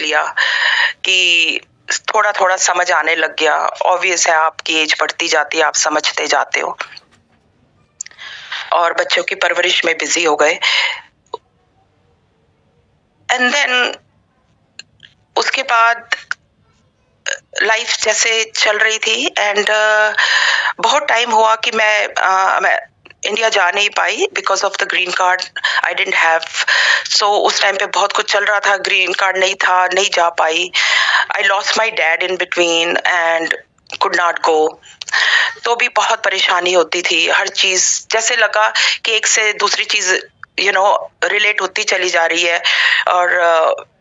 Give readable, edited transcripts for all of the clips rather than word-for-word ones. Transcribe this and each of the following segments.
लिया कि थोड़ा थोड़ा समझ आने लग गया। ऑब्वियस है, आपकी एज बढ़ती जाती है, आप समझते जाते हो और बच्चों की परवरिश में बिजी हो गए। एंड देन उसके बाद लाइफ जैसे चल रही थी एंड बहुत टाइम हुआ कि मैं इंडिया जा नहीं पाई because of the green card I didn't have. So उस टाइम पे बहुत कुछ चल रहा था, ग्रीन कार्ड नहीं था, नहीं जा पाई। I lost my dad in between and could not go. तो भी बहुत परेशानी होती थी, हर चीज जैसे लगा कि एक से दूसरी चीज रिलेट होती चली जा रही है और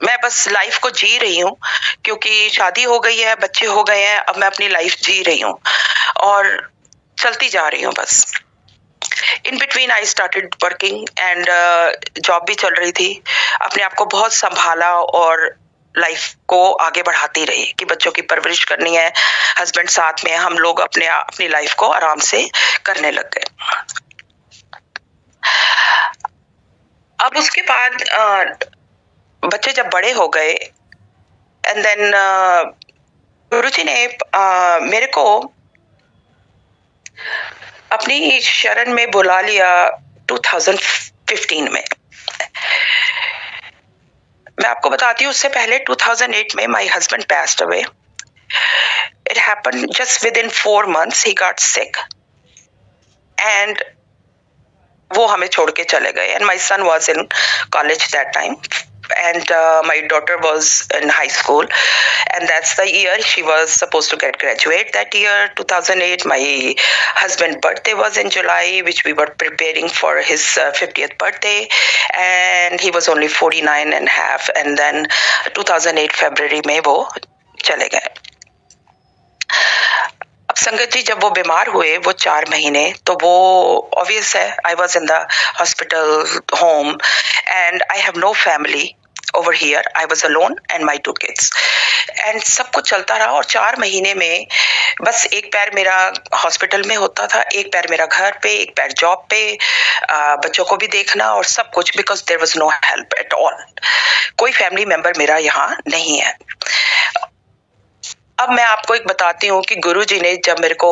मैं बस लाइफ को जी रही हूँ क्योंकि शादी हो गई है, बच्चे हो गए हैं, अब मैं अपनी लाइफ जी रही हूँ और चलती जा रही हूँ बस। In between I started working and job भी चल रही थी। अपने आप को बहुत संभाला और लाइफ को आगे बढ़ाती रही कि बच्चों की परवरिश करनी है, हस्बैंड साथ में, हम लोग अपनी लाइफ को आराम से करने लग गए। अब उसके बाद बच्चे जब बड़े हो गए एंड देन गुरुजी ने मेरे को अपनी शरण में बुला लिया 2015 में। मैं आपको बताती हूँ, उससे पहले 2008 में my husband passed away. It happened just within 4 months he got sick and वो हमें छोड़ के चले गए and my son was in college that time and my daughter was in high school and that's the year she was supposed to get graduate. That year 2008 my husband's birthday was in July, which we were preparing for his 50th birthday and he was only 49 and a half and then 2008 February में वो चले गए। अब संगत जी जब वो बीमार हुए वो 4 महीने, तो वो ऑब्वियस है, I was in the hospital home and I have no family over here, I was alone and my 2 kids and सब कुछ चलता रहा। और 4 महीने में बस एक पैर मेरा हॉस्पिटल में होता था, एक पैर मेरा घर पे, एक पैर जॉब पे, बच्चों को भी देखना और सब कुछ, because there was no help at all. कोई फैमिली मेंबर मेरा यहाँ नहीं है। अब मैं आपको एक बताती हूँ कि गुरुजी ने जब मेरे को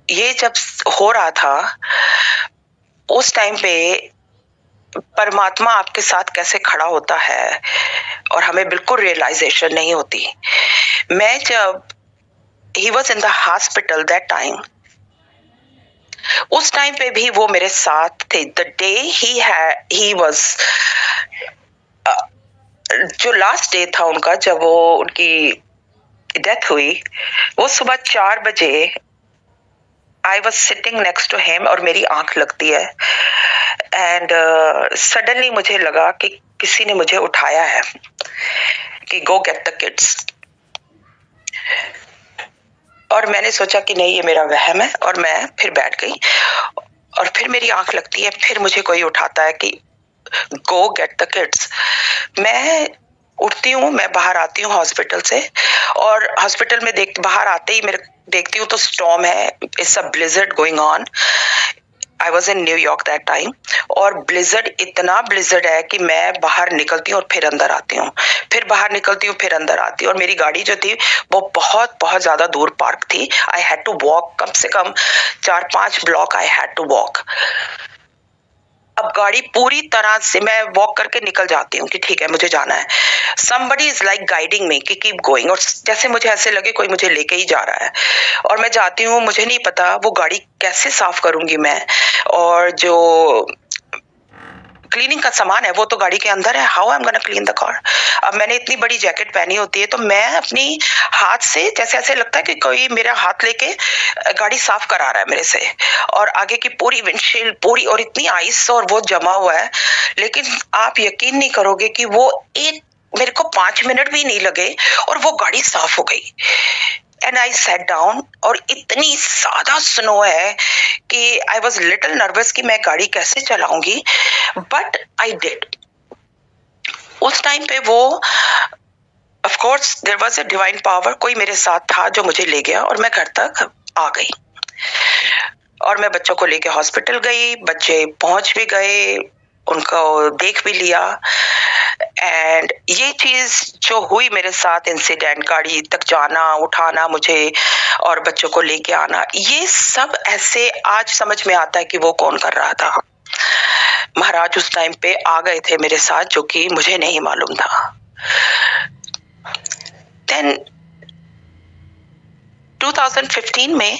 ये जब हो रहा था उस टाइम पे परमात्मा आपके साथ कैसे खड़ा होता है और हमें बिल्कुल रियलाइजेशन नहीं होती। मैं जब he was in the hospital that time, उस टाइम पे भी वो मेरे साथ थे। द डे ही वॉज जो लास्ट डे था उनका, जब वो उनकी डेथ हुई, वो सुबह 4 बजे I was sitting next to him और मेरी आंख लगती है एंड सडनली मुझे लगा कि किसी ने मुझे उठाया है कि गो गेट द किड्स। और मैंने सोचा कि नहीं, ये मेरा वहम है और मैं फिर बैठ गई और फिर मेरी आंख लगती है, फिर मुझे कोई उठाता है कि गो गेट द किड्स। मैं उठती हूँ, मैं बाहर आती हूँ हॉस्पिटल से और हॉस्पिटल में बाहर आते ही मेरे देखती हूँ तो स्टॉर्म है, it's a blizzard going on. I was in New York that time और ब्लिजर्ड, इतना ब्लिजर्ड है कि मैं बाहर निकलती हूँ और फिर अंदर आती हूँ, फिर बाहर निकलती हूँ, फिर अंदर आती हूँ। और मेरी गाड़ी जो थी वो बहुत बहुत ज्यादा दूर पार्क थी। आई हैड टू वॉक, कम से कम 4-5 block I had to walk. अब गाड़ी पूरी तरह से मैं वॉक करके निकल जाती हूँ कि ठीक है मुझे जाना है। somebody is like guiding me कि keep going, और जैसे मुझे ऐसे लगे कोई मुझे लेके ही जा रहा है और मैं जाती हूँ। मुझे नहीं पता वो गाड़ी कैसे साफ करूंगी मैं, और जो क्लीनिंग का सामान है वो तो गाड़ी के अंदर है, how I am gonna clean the car. अब मैंने इतनी बड़ी जैकेट पहनी होती है तो मैं अपनी हाथ से जैसे ऐसे लगता है कि कोई मेरा हाथ लेके गाड़ी साफ करा रहा है मेरे से, और आगे की पूरी विंडशील्ड पूरी, और इतनी आइस और वो जमा हुआ है। लेकिन आप यकीन नहीं करोगे कि वो एक, मेरे को 5 मिनट भी नहीं लगे और वो गाड़ी साफ हो गई। एंड आई सैट डाउन और इतनी ज्यादा स्नो है कि आई वॉज लिटिल नर्वस कि मैं गाड़ी कैसे चलाऊंगी, बट आई डिड। उस टाइम पे वो of course there was a divine power, कोई मेरे साथ था जो मुझे ले गया और मैं घर तक आ गई। और मैं बच्चों को लेके हॉस्पिटल गई, बच्चे पहुंच भी गए, उनको देख भी लिया एंड ये चीज जो हुई मेरे साथ, इंसिडेंट, गाड़ी तक जाना, उठाना मुझे और बच्चों को लेके आना, ये सब ऐसे आज समझ में आता है कि वो कौन कर रहा था। महाराज उस टाइम पे आ गए थे मेरे साथ, जो कि मुझे नहीं मालूम था। देन 2015 में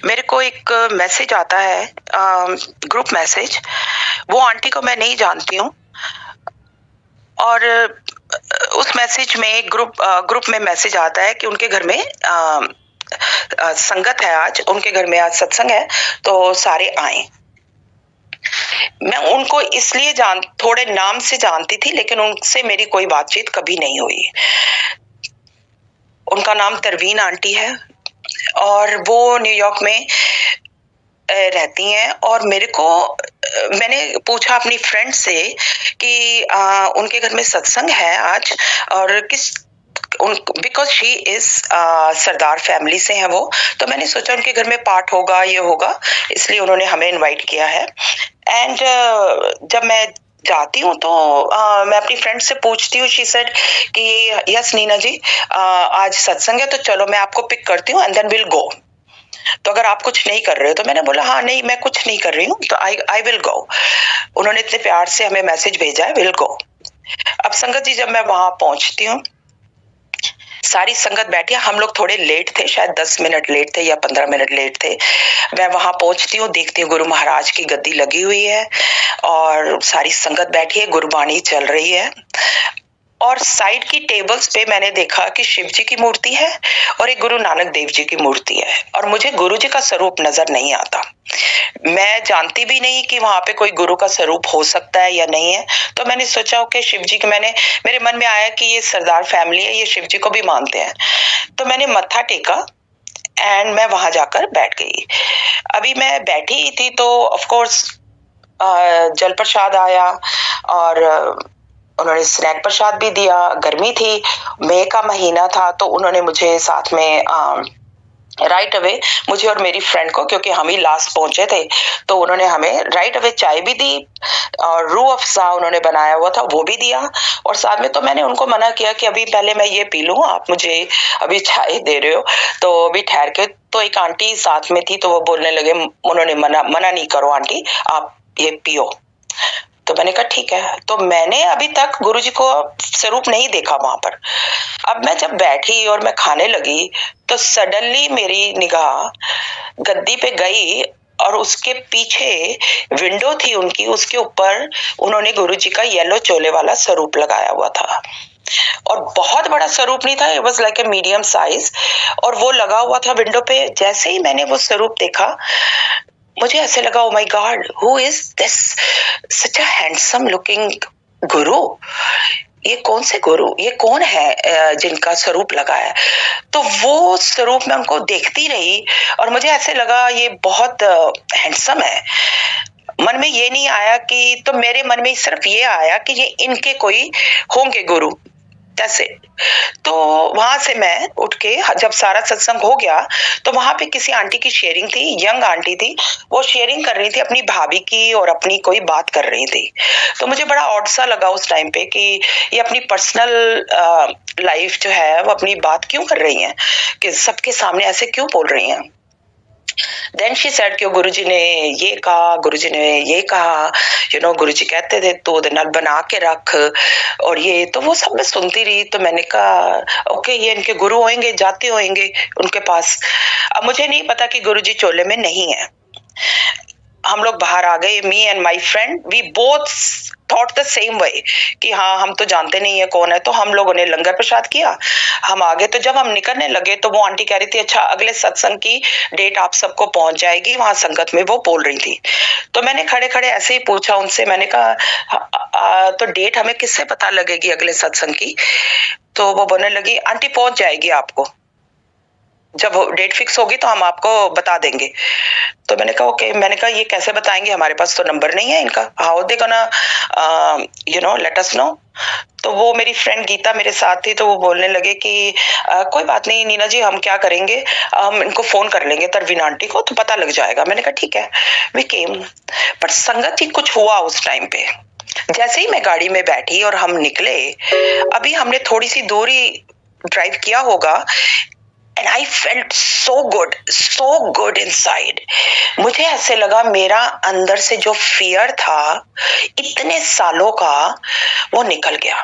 मेरे को एक मैसेज आता है, ग्रुप मैसेज। वो आंटी को मैं नहीं जानती हूँ, और उस मैसेज में ग्रुप में मैसेज आता है कि उनके घर में संगत है, आज उनके घर में आज सत्संग है, तो सारे आए। मैं उनको इसलिए थोड़े नाम से जानती थी, लेकिन उनसे मेरी कोई बातचीत कभी नहीं हुई। उनका नाम तरवीन आंटी है और वो न्यूयॉर्क में रहती हैं। और मैंने पूछा अपनी फ्रेंड से कि उनके घर में सत्संग है आज, और because she is Sardar family से है वो, तो मैंने सोचा उनके घर में पाठ होगा, ये होगा, इसलिए उन्होंने हमें इनवाइट किया है। एंड जब मैं जाती हूँ तो मैं अपनी फ्रेंड से पूछती हूँ, शी सेड कि यस नीना जी, आज सत्संग है, तो चलो मैं आपको पिक करती हूँ एंड देन विल गो। तो अगर आप कुछ नहीं कर रहे हो, तो मैंने बोला हाँ नहीं, मैं कुछ नहीं कर रही हूँ, तो आई विल गो। उन्होंने इतने प्यार से हमें मैसेज भेजा है, विल गो। अब संगत जी, जब मैं वहां पहुंचती हूँ, सारी संगत बैठी है। हम लोग थोड़े लेट थे, शायद 10 मिनट लेट थे या 15 मिनट लेट थे। मैं वहां पहुंचती हूँ, देखती हूँ गुरु महाराज की गद्दी लगी हुई है और सारी संगत बैठी है, गुरबाणी चल रही है। और साइड की टेबल्स पे मैंने देखा कि शिव जी की मूर्ति है और एक गुरु नानक देव जी की मूर्ति है, और मुझे गुरु जी का स्वरूप नजर नहीं आता। मैं जानती भी नहीं कि वहां पे कोई गुरु का स्वरूप हो सकता है या नहीं है। तो मैंने सोचा कि शिव जी के, मेरे मन में आया कि ये सरदार फैमिली है, ये शिव जी को भी मानते हैं, तो मैंने मत्था टेका एंड मैं वहां जाकर बैठ गई। अभी मैं बैठी थी तो ऑफ कोर्स जल प्रसाद आया और उन्होंने स्नैक प्रसाद भी दिया। गर्मी थी, मई का महीना था, तो उन्होंने मुझे साथ में राइट अवे, मुझे और मेरी फ्रेंड को, क्योंकि हम ही लास्ट पहुंचे थे, तो उन्होंने हमें राइट अवे चाय भी दी और रूह अफ़ज़ा उन्होंने बनाया हुआ था वो भी दिया। और साथ में तो मैंने उनको मना किया कि अभी पहले मैं ये पी लूं, आप मुझे अभी चाय दे रहे हो तो अभी ठहर के। तो एक आंटी साथ में थी, तो वो बोलने लगे, उन्होंने मना नहीं करो आंटी, आप ये पियो। तो मैंने कहा ठीक है। तो मैंने अभी तक गुरुजी को स्वरूप नहीं देखा वहां पर। अब मैं जब बैठी और मैं खाने लगी, तो सडनली मेरी निगाह गद्दी पे गई और उसके पीछे विंडो थी उनकी, उसके ऊपर उन्होंने गुरुजी का येलो चोले वाला स्वरूप लगाया हुआ था। और बहुत बड़ा स्वरूप नहीं था, it was like a medium size, और वो लगा हुआ था विंडो पे। जैसे ही मैंने वो स्वरूप देखा, मुझे ऐसे लगा, oh my God, who is this such a handsome looking गुरु। ये कौन से गुरु, ये कौन है जिनका स्वरूप लगा है। तो वो स्वरूप मैं उनको देखती रही और मुझे ऐसे लगा ये बहुत हैंडसम है। मन में ये नहीं आया कि, तो मेरे मन में सिर्फ ये आया कि ये इनके कोई होंगे गुरु, जैसे। तो वहां से मैं उठ के, जब सारा सत्संग हो गया, तो वहां पे किसी आंटी की शेयरिंग थी, यंग आंटी थी, वो शेयरिंग कर रही थी अपनी भाभी की और अपनी कोई बात कर रही थी। तो मुझे बड़ा ऑड सा लगा उस टाइम पे कि ये अपनी पर्सनल लाइफ जो है वो अपनी बात क्यों कर रही हैं, कि सबके सामने ऐसे क्यों बोल रही हैं। देन शी सेड कि गुरुजी ने ये कहा, गुरुजी ने ये कहा, गुरुजी कहते थे तो नल बना के रख, और ये तो वो सब मैं सुनती रही। तो मैंने कहा ओके, ये इनके गुरु होंगे, जाते होंगे उनके पास। अब मुझे नहीं पता कि गुरुजी चोले में नहीं है। हम लोग बाहर आ गए, me and my friend, we both thought the same way कि हाँ हम तो जानते नहीं है कौन है। तो हम लोगों ने लंगर प्रसाद किया, हम आ गए। तो जब हम निकलने लगे तो वो आंटी कह रही थी अच्छा अगले सत्संग की डेट आप सबको पहुंच जाएगी, वहां संगत में वो बोल रही थी। तो मैंने खड़े खड़े ऐसे ही पूछा उनसे, मैंने कहा तो डेट हमें किससे पता लगेगी अगले सत्संग की। तो वो बोलने लगी आंटी पहुंच जाएगी आपको, जब डेट फिक्स होगी तो हम आपको बता देंगे। तो मैंने कहा ओके। मैंने कहा ये कैसे बताएंगे, हमारे पास तो नंबर नहीं है इनका, how they gonna let us know. तो वो मेरी फ्रेंड गीता मेरे साथ थी, तो वो बोलने लगे कि कोई बात नहीं नीना जी, हम क्या करेंगे, हम इनको फोन कर लेंगे तरवीन आंटी को, तो पता लग जाएगा। मैंने कहा ठीक है। वी केम, बट संगत जी कुछ हुआ उस टाइम पे। जैसे ही मैं गाड़ी में बैठी और हम निकले, अभी हमने थोड़ी सी दूरी ड्राइव किया होगा, and I felt so good inside. मुझे ऐसे लगा मेरा अंदर से जो फियर था इतने सालों का, वो निकल गया।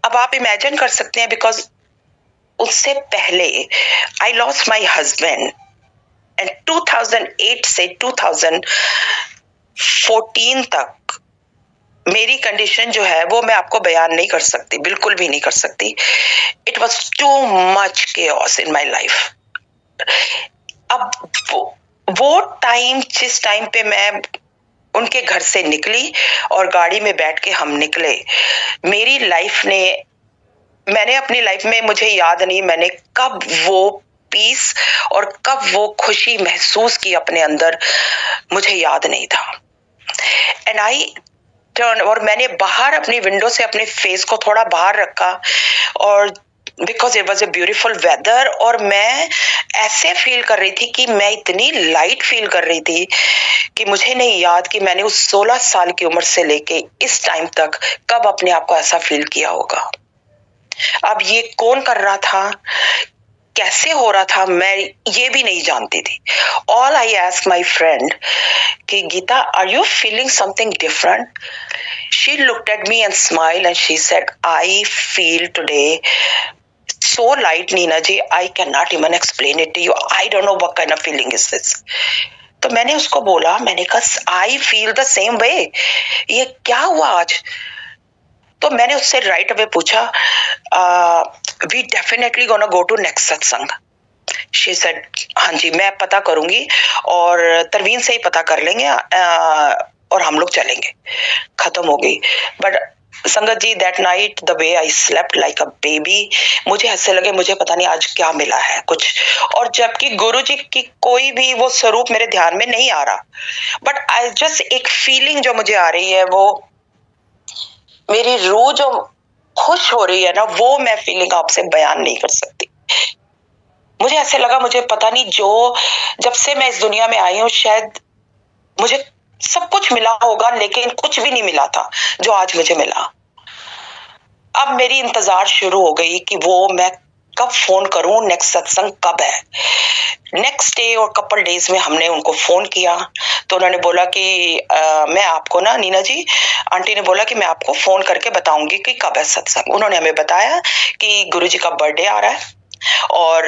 अब आप इमेजिन कर सकते हैं, बिकॉज उससे पहले आई लॉस्ट माई हस्बैंड, एंड 2008 से 2014 तक मेरी कंडीशन जो है वो मैं आपको बयान नहीं कर सकती, बिल्कुल भी नहीं कर सकती। It was too much chaos in my life. अब वो टाइम, जिस टाइम पे मैं उनके घर से निकली और गाड़ी में बैठ के हम निकले, मेरी लाइफ ने, मैंने अपनी लाइफ में, मुझे याद नहीं मैंने कब वो पीस और कब वो खुशी महसूस की अपने अंदर, मुझे याद नहीं था। एंड आई टर्न, और मैंने बाहर अपनी विंडो से अपने फेस को थोड़ा बाहर रखा, और because it was a beautiful weather, और मैं ऐसे फील कर रही थी कि मैं इतनी लाइट फील कर रही थी कि मुझे नहीं याद कि मैंने उस 16 साल की उम्र से लेके इस टाइम तक कब अपने आप को ऐसा फील किया होगा। अब ये कौन कर रहा था, कैसे हो रहा था, मैं ये भी नहीं जानती थी। All I ask my friend कि Geeta, are you feeling something different? She looked at me and smiled and she said, I feel today so light, Neena ji, I cannot even explain it to you. I don't know what kind of feeling is this. तो मैंने उसको बोला, मैंने कहा I feel the same way. ये क्या हुआ आज? तो मैंने उससे राइट अवे पूछा, we definitely gonna go to next सत्संग. She said, हाँ जी मैं पता करूंगी और तरवीन से ही पता कर लेंगे और हम लोग चलेंगे। खत्म हो गई। But Sangat ji, that night the way I slept like a baby, मुझे ऐसे लगे मुझे पता नहीं आज क्या मिला है कुछ, और जबकि गुरु जी की कोई भी वो स्वरूप मेरे ध्यान में नहीं आ रहा, बट आई जस्ट एक फीलिंग जो मुझे आ रही है, वो मेरी रूह जो खुश हो रही है ना, वो मैं फीलिंग आपसे बयान नहीं कर सकती। मुझे ऐसे लगा, मुझे पता नहीं, जो जब से मैं इस दुनिया में आई हूँ शायद मुझे सब कुछ मिला होगा, लेकिन कुछ भी नहीं मिला था जो आज मुझे मिला। अब मेरी इंतजार शुरू हो गई कि वो मैं कब फोन करूं, नेक्स्ट सत्संग कब है। नेक्स्ट डे और कपल डेज में हमने उनको फोन किया, तो उन्होंने बोला कि मैं आपको ना, नीना जी, आंटी ने बोला कि मैं आपको फोन करके बताऊंगी कि कब है सत्संग। उन्होंने हमें बताया कि गुरुजी का बर्थडे आ रहा है और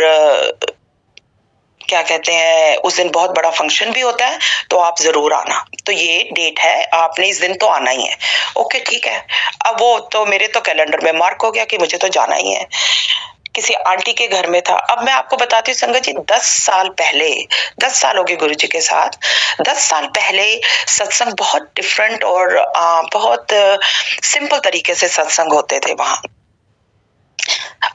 क्या कहते हैं, उस दिन बहुत बड़ा फंक्शन भी होता है, तो आप जरूर आना। तो ये डेट है, आपने इस दिन तो आना ही है। ओके ठीक है। अब वो तो मेरे तो कैलेंडर में मार्क हो गया कि मुझे तो जाना ही है। किसी आंटी के घर में था। अब मैं आपको बताती हूँ संगत जी, 10 साल पहले, 10 साल हो गए गुरु जी के साथ, 10 साल पहले सत्संग बहुत डिफरेंट और बहुत सिंपल तरीके से सत्संग होते थे वहां।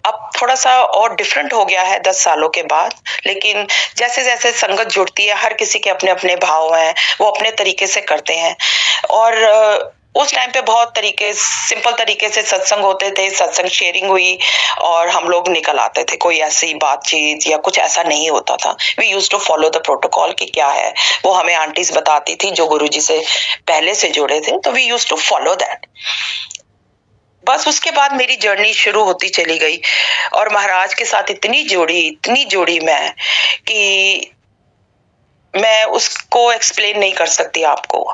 अब थोड़ा सा और डिफरेंट हो गया है 10 सालों के बाद, लेकिन जैसे जैसे संगत जुड़ती है, हर किसी के अपने अपने भाव हैं, वो अपने तरीके से करते हैं। और उस टाइम पे बहुत तरीके, सिंपल तरीके से सत्संग होते थे, सत्संग शेयरिंग हुई और हम लोग निकल आते थे। कोई ऐसी बातचीत या कुछ ऐसा नहीं होता था। We used to follow the protocol कि क्या है, वो हमें आंटीज बताती थी जो गुरुजी से पहले से जुड़े थे, तो we used to follow that. बस उसके बाद मेरी जर्नी शुरू होती चली गई और महाराज के साथ इतनी जोड़ी मैं कि मैं उसको एक्सप्लेन नहीं कर सकती आपको।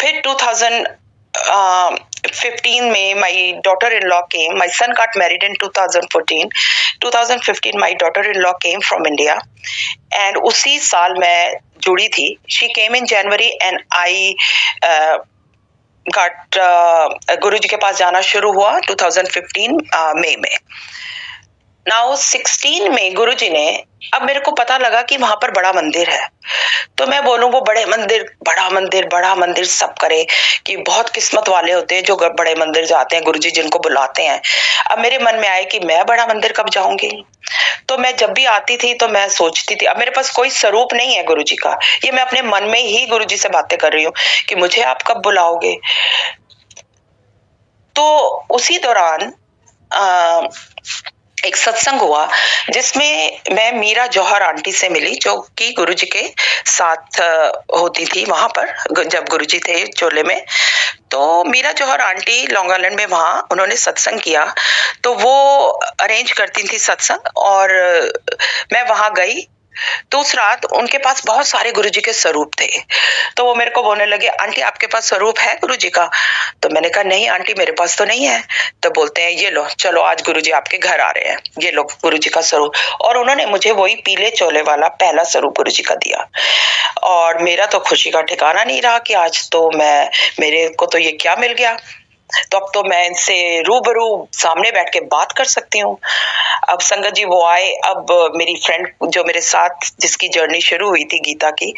फिर 2015 में my daughter in law came, my sun got married in 2015 my daughter in law came from India, and उसी साल मैं जुड़ी थी। She came in January and I got, गुरु जी के पास जाना शुरू हुआ 2015 मई में। नाउ 16 में गुरु जी ने, अब मेरे को पता लगा कि वहां पर बड़ा मंदिर है, तो मैं बोलूं वो बड़ा मंदिर सब करे कि बहुत किस्मत वाले होते हैं जो बड़े मंदिर जाते हैं, गुरुजी जिनको बुलाते हैं। अब मेरे मन में आए कि मैं बड़ा मंदिर कब जाऊंगी। तो मैं जब भी आती थी तो मैं सोचती थी, अब मेरे पास कोई स्वरूप नहीं है गुरुजी का, ये मैं अपने मन में ही गुरुजी से बातें कर रही हूँ कि मुझे आप कब बुलाओगे। तो उसी दौरान एक सत्संग हुआ जिसमें मैं मीरा जौहर आंटी से मिली, जो कि गुरुजी के साथ होती थी वहां पर जब गुरुजी थे चोले में। तो मीरा जौहर आंटी लॉन्ग आइलैंड में वहां उन्होंने सत्संग किया, तो वो अरेंज करती थी सत्संग, और मैं वहां गई। तो उस रात उनके पास बहुत सारे गुरुजी के स्वरूप थे। तो वो मेरे को बोलने लगे, आंटी आपके पास स्वरूप है गुरुजी का? तो मैंने कहा नहीं आंटी, मेरे पास तो नहीं है। तो बोलते हैं, ये लो, चलो आज गुरुजी आपके घर आ रहे हैं, ये लो गुरुजी का स्वरूप। और उन्होंने मुझे वही पीले चोले वाला पहला स्वरूप गुरुजी का दिया, और मेरा तो खुशी का ठिकाना नहीं रहा कि आज तो मेरे को तो ये क्या मिल गया। तो अब तो मैं इनसे रूबरू सामने बैठ के बात कर सकती हूँ। अब संगत जी वो आए, अब मेरी फ्रेंड जो मेरे साथ जिसकी जर्नी शुरू हुई थी गीता की,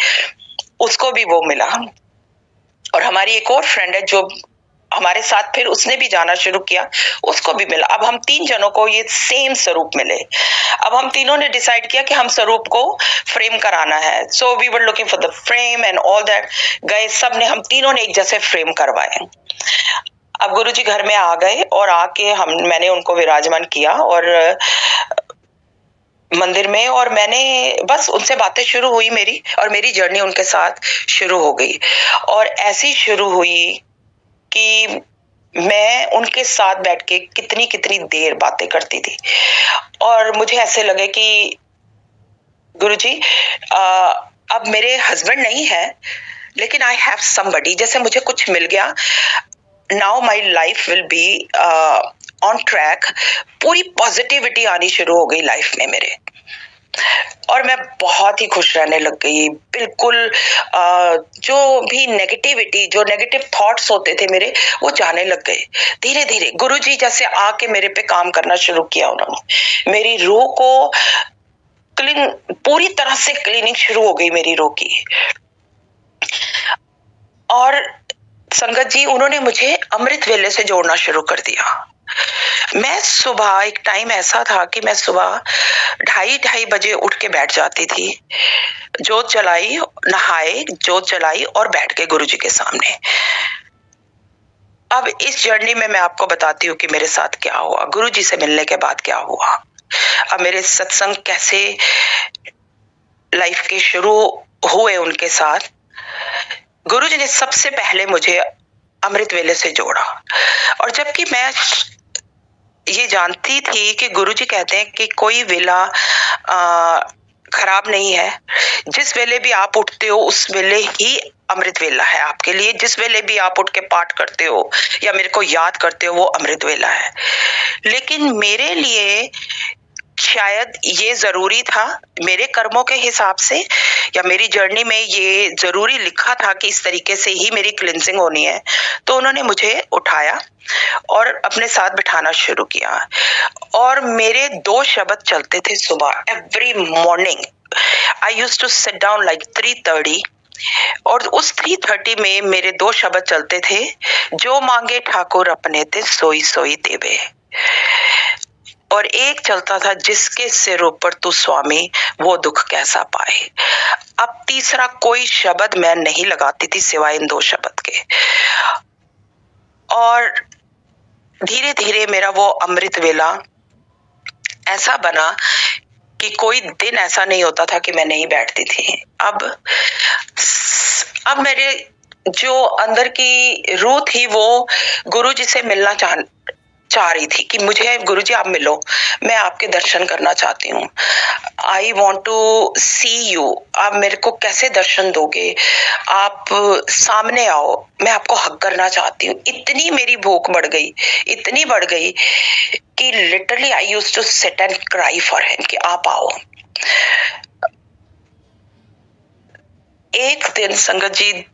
उसको भी वो मिला, और हमारी एक और फ्रेंड है जो हमारे साथ फिर उसने भी जाना शुरू किया, उसको भी मिला। अब हम 3 जनों को ये सेम स्वरूप मिले। अब हम तीनों ने डिसाइड किया कि हम स्वरूप को फ्रेम कराना है। So we were looking for the frame and all that. गए सब ने, हम तीनों ने एक जैसे फ्रेम करवाए। अब गुरुजी घर में आ गए और आके मैंने उनको विराजमान किया और मंदिर में, और मैंने बस उनसे बातें शुरू हुई मेरी, और मेरी जर्नी उनके साथ शुरू हो गई। और ऐसी शुरू हुई कि मैं उनके साथ बैठ के कितनी कितनी देर बातें करती थी, और मुझे ऐसे लगे कि गुरुजी अब मेरे हस्बैंड नहीं है, लेकिन आई हैव समबडी, जैसे मुझे कुछ मिल गया। Now my life will be on track. पूरी पॉजिटिविटी आनी शुरू हो गई लाइफ में मेरे, और मैं बहुत ही खुश रहने लग गई। बिल्कुल जो भी नेगेटिविटी, जो नेगेटिव थॉट्स होते थे मेरे, वो जाने लग गए धीरे धीरे। गुरुजी जैसे आके मेरे पे काम करना शुरू किया उन्होंने, मेरी रूह को पूरी तरह से क्लीनिंग शुरू हो गई मेरी रूह की। और संगत जी उन्होंने मुझे अमृत वेले से जोड़ना शुरू कर दिया। मैं सुबह, एक टाइम ऐसा था कि मैं सुबह 2:30 बजे उठ के बैठ जाती थी, जोत जलाई, नहाए, जोत जलाई और बैठ के गुरुजी के सामने। अब इस जर्नी में मैं आपको बताती हूँ कि मेरे साथ क्या हुआ, गुरुजी से मिलने के बाद क्या हुआ, अब मेरे सत्संग कैसे लाइफ के शुरू हुए उनके साथ। गुरुजी ने सबसे पहले मुझे अमृत वेले से जोड़ा, और जबकि मैं ये जानती थी कि गुरुजी कहते हैं कि कोई वेला खराब नहीं है, जिस वेले भी आप उठते हो उस वेले ही अमृत वेला है आपके लिए। जिस वेले भी आप उठ के पाठ करते हो या मेरे को याद करते हो, वो अमृत वेला है। लेकिन मेरे लिए शायद ये जरूरी था, मेरे कर्मों के हिसाब से या मेरी जर्नी में ये जरूरी लिखा था कि इस तरीके से ही मेरी क्लिंजिंग होनी है। तो उन्होंने मुझे उठाया और अपने साथ बिठाना शुरू किया, और मेरे 2 शब्द चलते थे सुबह, every morning. I used to sit down like 3:30, और उस 3:30 में मेरे 2 शब्द चलते थे, जो मांगे ठाकुर अपने ते सोई सोई देवे। और एक चलता था, जिसके सिर ऊपर तू स्वामी वो दुख कैसा पाए। अब तीसरा कोई शब्द मैं नहीं लगाती थी सिवाय इन 2 शब्द के। और धीरे धीरे मेरा वो अमृत वेला ऐसा बना कि कोई दिन ऐसा नहीं होता था कि मैं नहीं बैठती थी। अब मेरे जो अंदर की रूह थी वो गुरुजी से मिलना चाह रही थी कि मुझे गुरुजी आप मिलो, मैं आपके दर्शन करना चाहती हूँ। I want to see you, आप मेरे को कैसे दर्शन दोगे, आप सामने आओ, मैं आपको हक करना चाहती हूँ। इतनी मेरी भूख बढ़ गई, इतनी बढ़ गई कि literally I used to sit and cry for him कि आप आओ। एक दिन संगत जी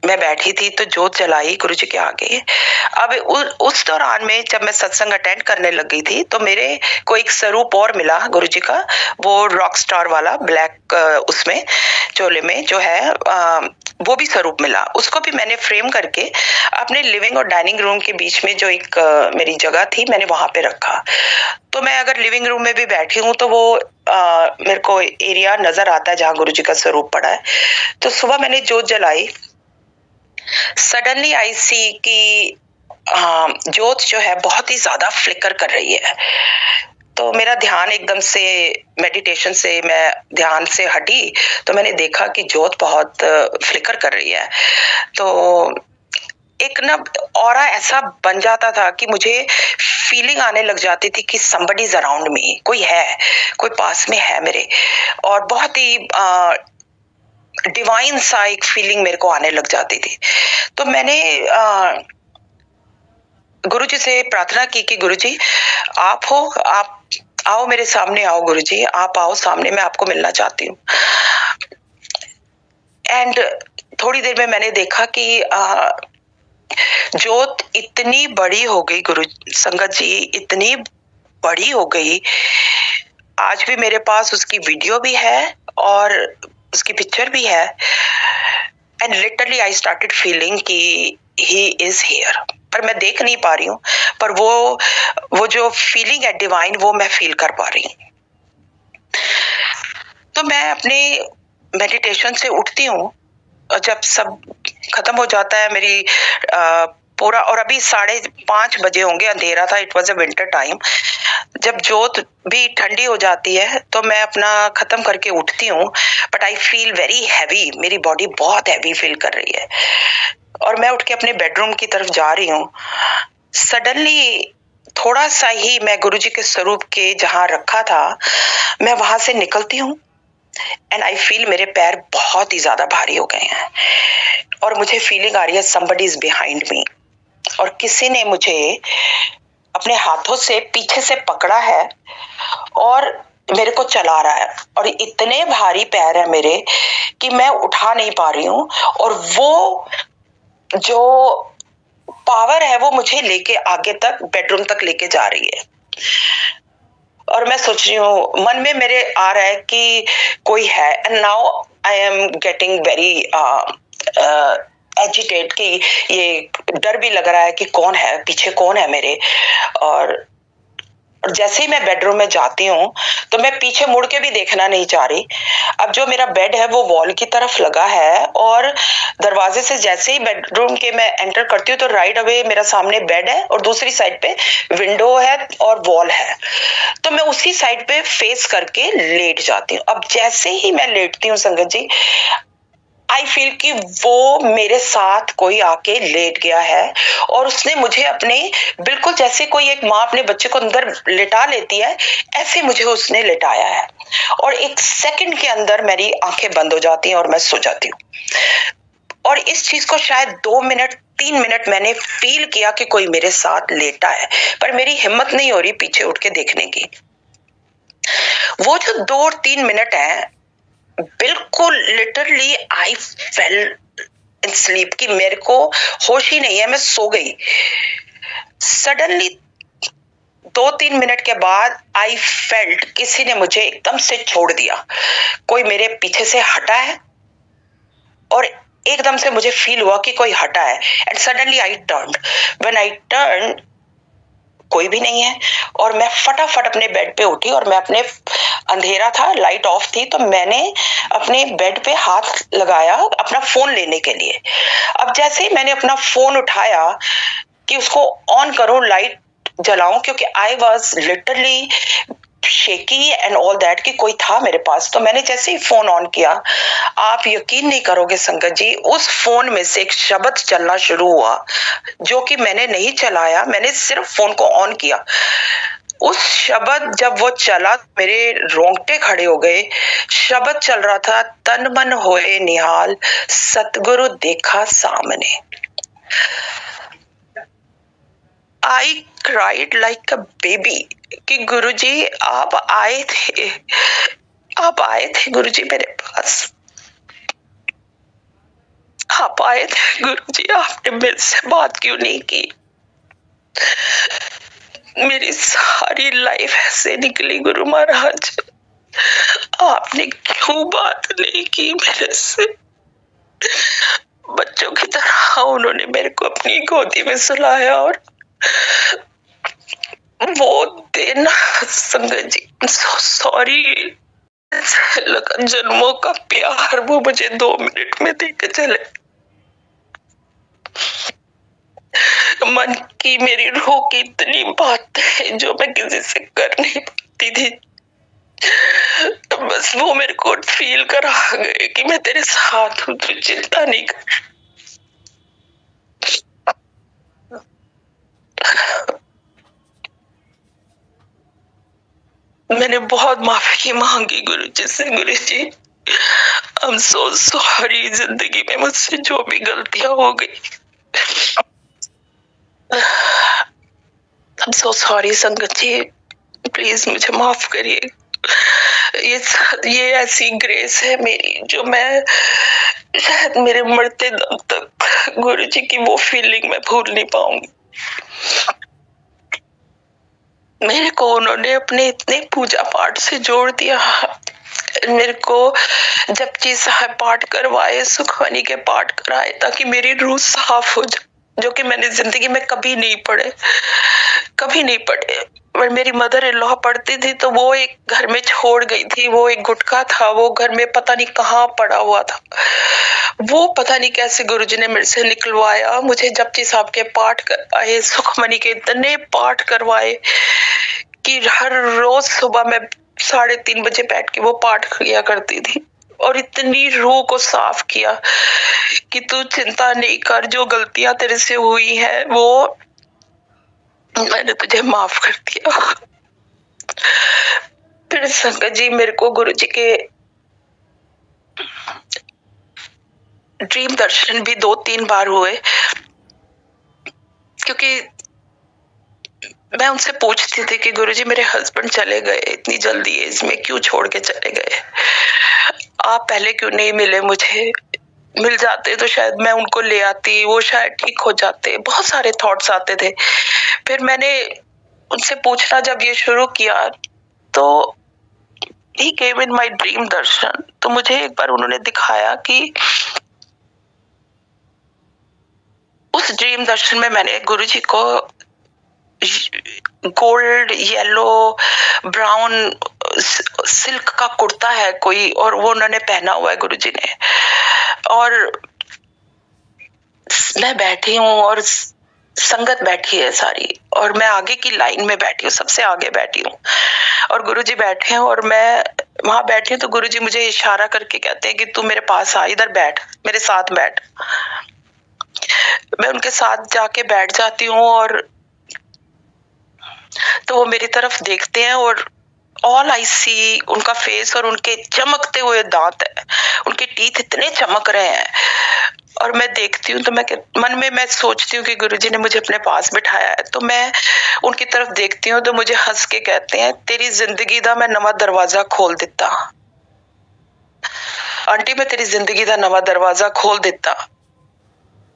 मैं बैठी थी तो जोत जलाई गुरुजी के आगे। अब उस दौरान में जब मैं सत्संग अटेंड करने लग गई थी तो मेरे को एक स्वरूप और मिला गुरुजी का, वो रॉक स्टार वाला ब्लैक उसमें चोले में जो है वो भी स्वरूप मिला। उसको भी मैंने फ्रेम करके अपने लिविंग और डाइनिंग रूम के बीच में जो एक मेरी जगह थी मैंने वहां पे रखा। तो मैं अगर लिविंग रूम में भी बैठी हूँ तो वो मेरे को एरिया नजर आता है जहाँ गुरुजी का स्वरूप पड़ा है। तो सुबह मैंने जोत जलाई, सडनली आई सी कि जोत जो है बहुत ही ज्यादा फ्लिकर कर रही है। तो मेरा ध्यान एकदम से मेडिटेशन से मैं ध्यान से हटी, तो मैंने देखा कि जोत बहुत फ्लिकर कर रही है। तो एक ना ऑरा ऐसा बन जाता था कि मुझे फीलिंग आने लग जाती थी कि somebody is around me, कोई है, कोई पास में है मेरे, और बहुत ही डिवाइन सा एक फीलिंग मेरे को आने लग जाती थी। तो मैंने गुरुजी से प्रार्थना की कि गुरुजी आप हो, आप आओ मेरे सामने आओ, गुरुजी आप आओ सामने, मैं आपको मिलना चाहती हूँ। एंड थोड़ी देर में मैंने देखा कि जोत इतनी बड़ी हो गई, गुरु संगत जी इतनी बड़ी हो गई। आज भी मेरे पास उसकी वीडियो भी है और उसकी पिक्चर भी है। And literally I started feeling कि ही इज हियर, पर मैं देख नहीं पा रही हूँ, पर वो जो फीलिंग है डिवाइन, वो मैं फील कर पा रही हूँ। तो मैं अपने मेडिटेशन से उठती हूँ, जब सब खत्म हो जाता है मेरी पूरा, और अभी 5:30 बजे होंगे, अंधेरा था, it was a winter time. जब जोत भी ठंडी हो जाती है तो मैं अपना खत्म करके उठती हूँ, but I feel very heavy, मेरी बॉडी बहुत हैवी फील कर रही है, और मैं उठ के अपने बेडरूम की तरफ जा रही हूँ। सडनली थोड़ा सा ही मैं गुरुजी के स्वरूप के जहाँ रखा था, मैं वहां से निकलती हूँ एंड आई फील मेरे पैर बहुत ही ज्यादा भारी हो गए हैं, और मुझे फीलिंग आ रही है somebody is behind me, और किसी ने मुझे अपने हाथों से पीछे से पकड़ा है और मेरे को चला रहा है, और इतने भारी पैर है मेरे कि मैं उठा नहीं पा रही हूँ, और वो जो पावर है वो मुझे लेके आगे तक बेडरूम तक लेके जा रही है। और मैं सोच रही हूँ, मन में मेरे आ रहा है कि कोई है, and now I am getting very agitate, कि ये डर भी लग रहा है कि कौन है पीछे, कौन है मेरे। और जैसे ही मैं बेडरूम में जाती हूँ तो मैं पीछे मुड़ के भी देखना नहीं चाह रही। अब जो मेरा बेड है वो वॉल की तरफ लगा है, और दरवाजे से जैसे ही बेडरूम के मैं एंटर करती हूँ तो राइट अवे मेरा सामने बेड है और दूसरी साइड पे विंडो है और वॉल है। तो मैं उसी साइड पे फेस करके लेट जाती हूँ। अब जैसे ही मैं लेटती हूँ संगत जी, आई फील कि वो मेरे साथ कोई आके लेट गया है, और उसने मुझे अपने, बिल्कुल जैसे कोई एक माँ अपने बच्चे को अंदर लिटा लेती है, ऐसे मुझे उसने लिटाया है, और एक सेकंड के अंदर मेरी आंखें बंद हो जाती हैं और मैं सो जाती हूँ। और इस चीज को शायद 2 मिनट 3 मिनट मैंने फील किया कि कोई मेरे साथ लेटा है, पर मेरी हिम्मत नहीं हो रही पीछे उठ के देखने की। वो जो 2-3 मिनट है, बिल्कुल literally I fail in sleep, कि मेरे को होश ही नहीं है, मैं सो गई। सडनली 2-3 मिनट के बाद आई फेल्ट किसी ने मुझे एकदम से छोड़ दिया, कोई मेरे पीछे से हटा है, और एकदम से मुझे फील हुआ कि कोई हटा है, and suddenly I turned. When I turn, कोई भी नहीं है, और मैं फटाफट अपने बेड पे उठी, और मैं अपने, अंधेरा था, लाइट ऑफ थी, तो मैंने अपने बेड पे हाथ लगाया अपना फोन लेने के लिए। अब जैसे ही मैंने अपना फोन उठाया कि उसको ऑन करूं, लाइट जलाऊं, क्योंकि I was literally shaky and all that, कि कोई था मेरे पास। तो मैंने जैसे ही फोन ऑन किया, आप यकीन नहीं करोगे संगत जी, उस फोन में से एक शब्द चलना शुरू हुआ, जो कि मैंने नहीं चलाया, मैंने सिर्फ फोन को ऑन किया। उस शब्द जब वो चला, मेरे रोंगटे खड़े हो गए। शब्द चल रहा था, तन मन होए निहाल, सतगुरु देखा सामने। I cried like a baby, कि गुरुजी आप आए थे, आप आए थे गुरुजी मेरे पास, आप आए थे गुरुजी, आपने मेरे से बात क्यों नहीं की? मेरी सारी लाइफ ऐसे निकली गुरु महाराज, आपने क्यों बात नहीं की मेरे से? बच्चों की तरह उन्होंने मेरे को अपनी गोदी में सुलाया, और वो दिन संगत जी, सो सॉरी, लगा जन्मों का प्यार वो मुझे 2 मिनट में देके चले। मन की, मेरी रूह की इतनी बात है जो मैं किसी से कर नहीं पाती थी। बस वो मेरे को फील करा गए कि मैं तेरे साथ हूँ, तू चिंता नहीं कर। मैंने बहुत माफी मांगी गुरुजी से। गुरुजी, आई एम सो सॉरी, जिंदगी में मुझसे जो भी गलतियां हो गई, आई एम सो सॉरी। संगत जी, प्लीज मुझे माफ करिए। ये ऐसी ग्रेस है मेरी जो मैं शायद मेरे मरते दम तक गुरुजी की वो फीलिंग मैं भूल नहीं पाऊंगी। मेरे को उन्होंने अपने इतने पूजा पाठ से जोड़ दिया। मेरे को जपजी साहब पाठ करवाए, सुखमनी के पाठ कराए ताकि मेरी रूह साफ हो जाए, जो कि मैंने जिंदगी में कभी नहीं पढ़े। पर मेरी मदर इन लॉ पढ़ती थी तो वो एक घर में छोड़ गई थी। वो एक गुटखा था, वो घर में पता नहीं कहाँ पड़ा हुआ था। वो पता नहीं कैसे गुरुजी ने मेरे से निकलवाया। मुझे जपजी साहब के पाठ करवाए, सुखमनी के इतने पाठ करवाए कि हर रोज सुबह मैं 3:30 बजे बैठ के वो पाठ किया करती थी और इतनी रूह को साफ किया कि तू चिंता नहीं कर, जो गलतियां तेरे से हुई है वो मैंने तुझे माफ कर दिया। फिर संगत जी, मेरे को गुरुजी के ड्रीम दर्शन भी 2-3 बार हुए, क्योंकि मैं उनसे पूछती थी कि गुरुजी मेरे हस्बैंड चले गए इतनी जल्दी एज में, क्यों छोड़ के चले गए? आप पहले क्यों नहीं मिले मुझे? मिल जाते तो शायद मैं उनको ले आती, वो शायद ठीक हो जाते। बहुत सारे थॉट्स आते थे। फिर मैंने उनसे पूछना जब ये शुरू किया तो ही केम इन माय ड्रीम दर्शन। तो मुझे एक बार उन्होंने दिखाया कि उस ड्रीम दर्शन में मैंने गुरुजी को गोल्ड, येलो, ब्राउन सिल्क का कुर्ता है कोई, और वो उन्होंने पहना हुआ है गुरुजी ने, और मैं बैठी हूँ और संगत बैठी है सारी, और मैं आगे की लाइन में बैठी हूँ, सबसे आगे बैठी हूँ, और गुरुजी बैठे हैं और मैं वहां बैठी हूँ। तो गुरुजी मुझे इशारा करके कहते हैं कि तू मेरे पास आ, इधर बैठ, मेरे साथ बैठ। मैं उनके साथ जाके बैठ जाती हूँ और तो वो मेरी तरफ देखते हैं और ऑल आई सी उनका फेस, और उनके चमकते हुए दांत है, उनके टीथ इतने चमक रहे हैं। और मैं देखती हूँ तो मैं मन में मैं सोचती हूँ कि गुरुजी ने मुझे अपने पास बिठाया है। तो मैं उनकी तरफ देखती हूँ तो मुझे हंस के कहते हैं, तेरी जिंदगी दा मैं नवा दरवाजा खोल दिता आंटी, मैं तेरी जिंदगी दा नवा दरवाजा खोल दिता।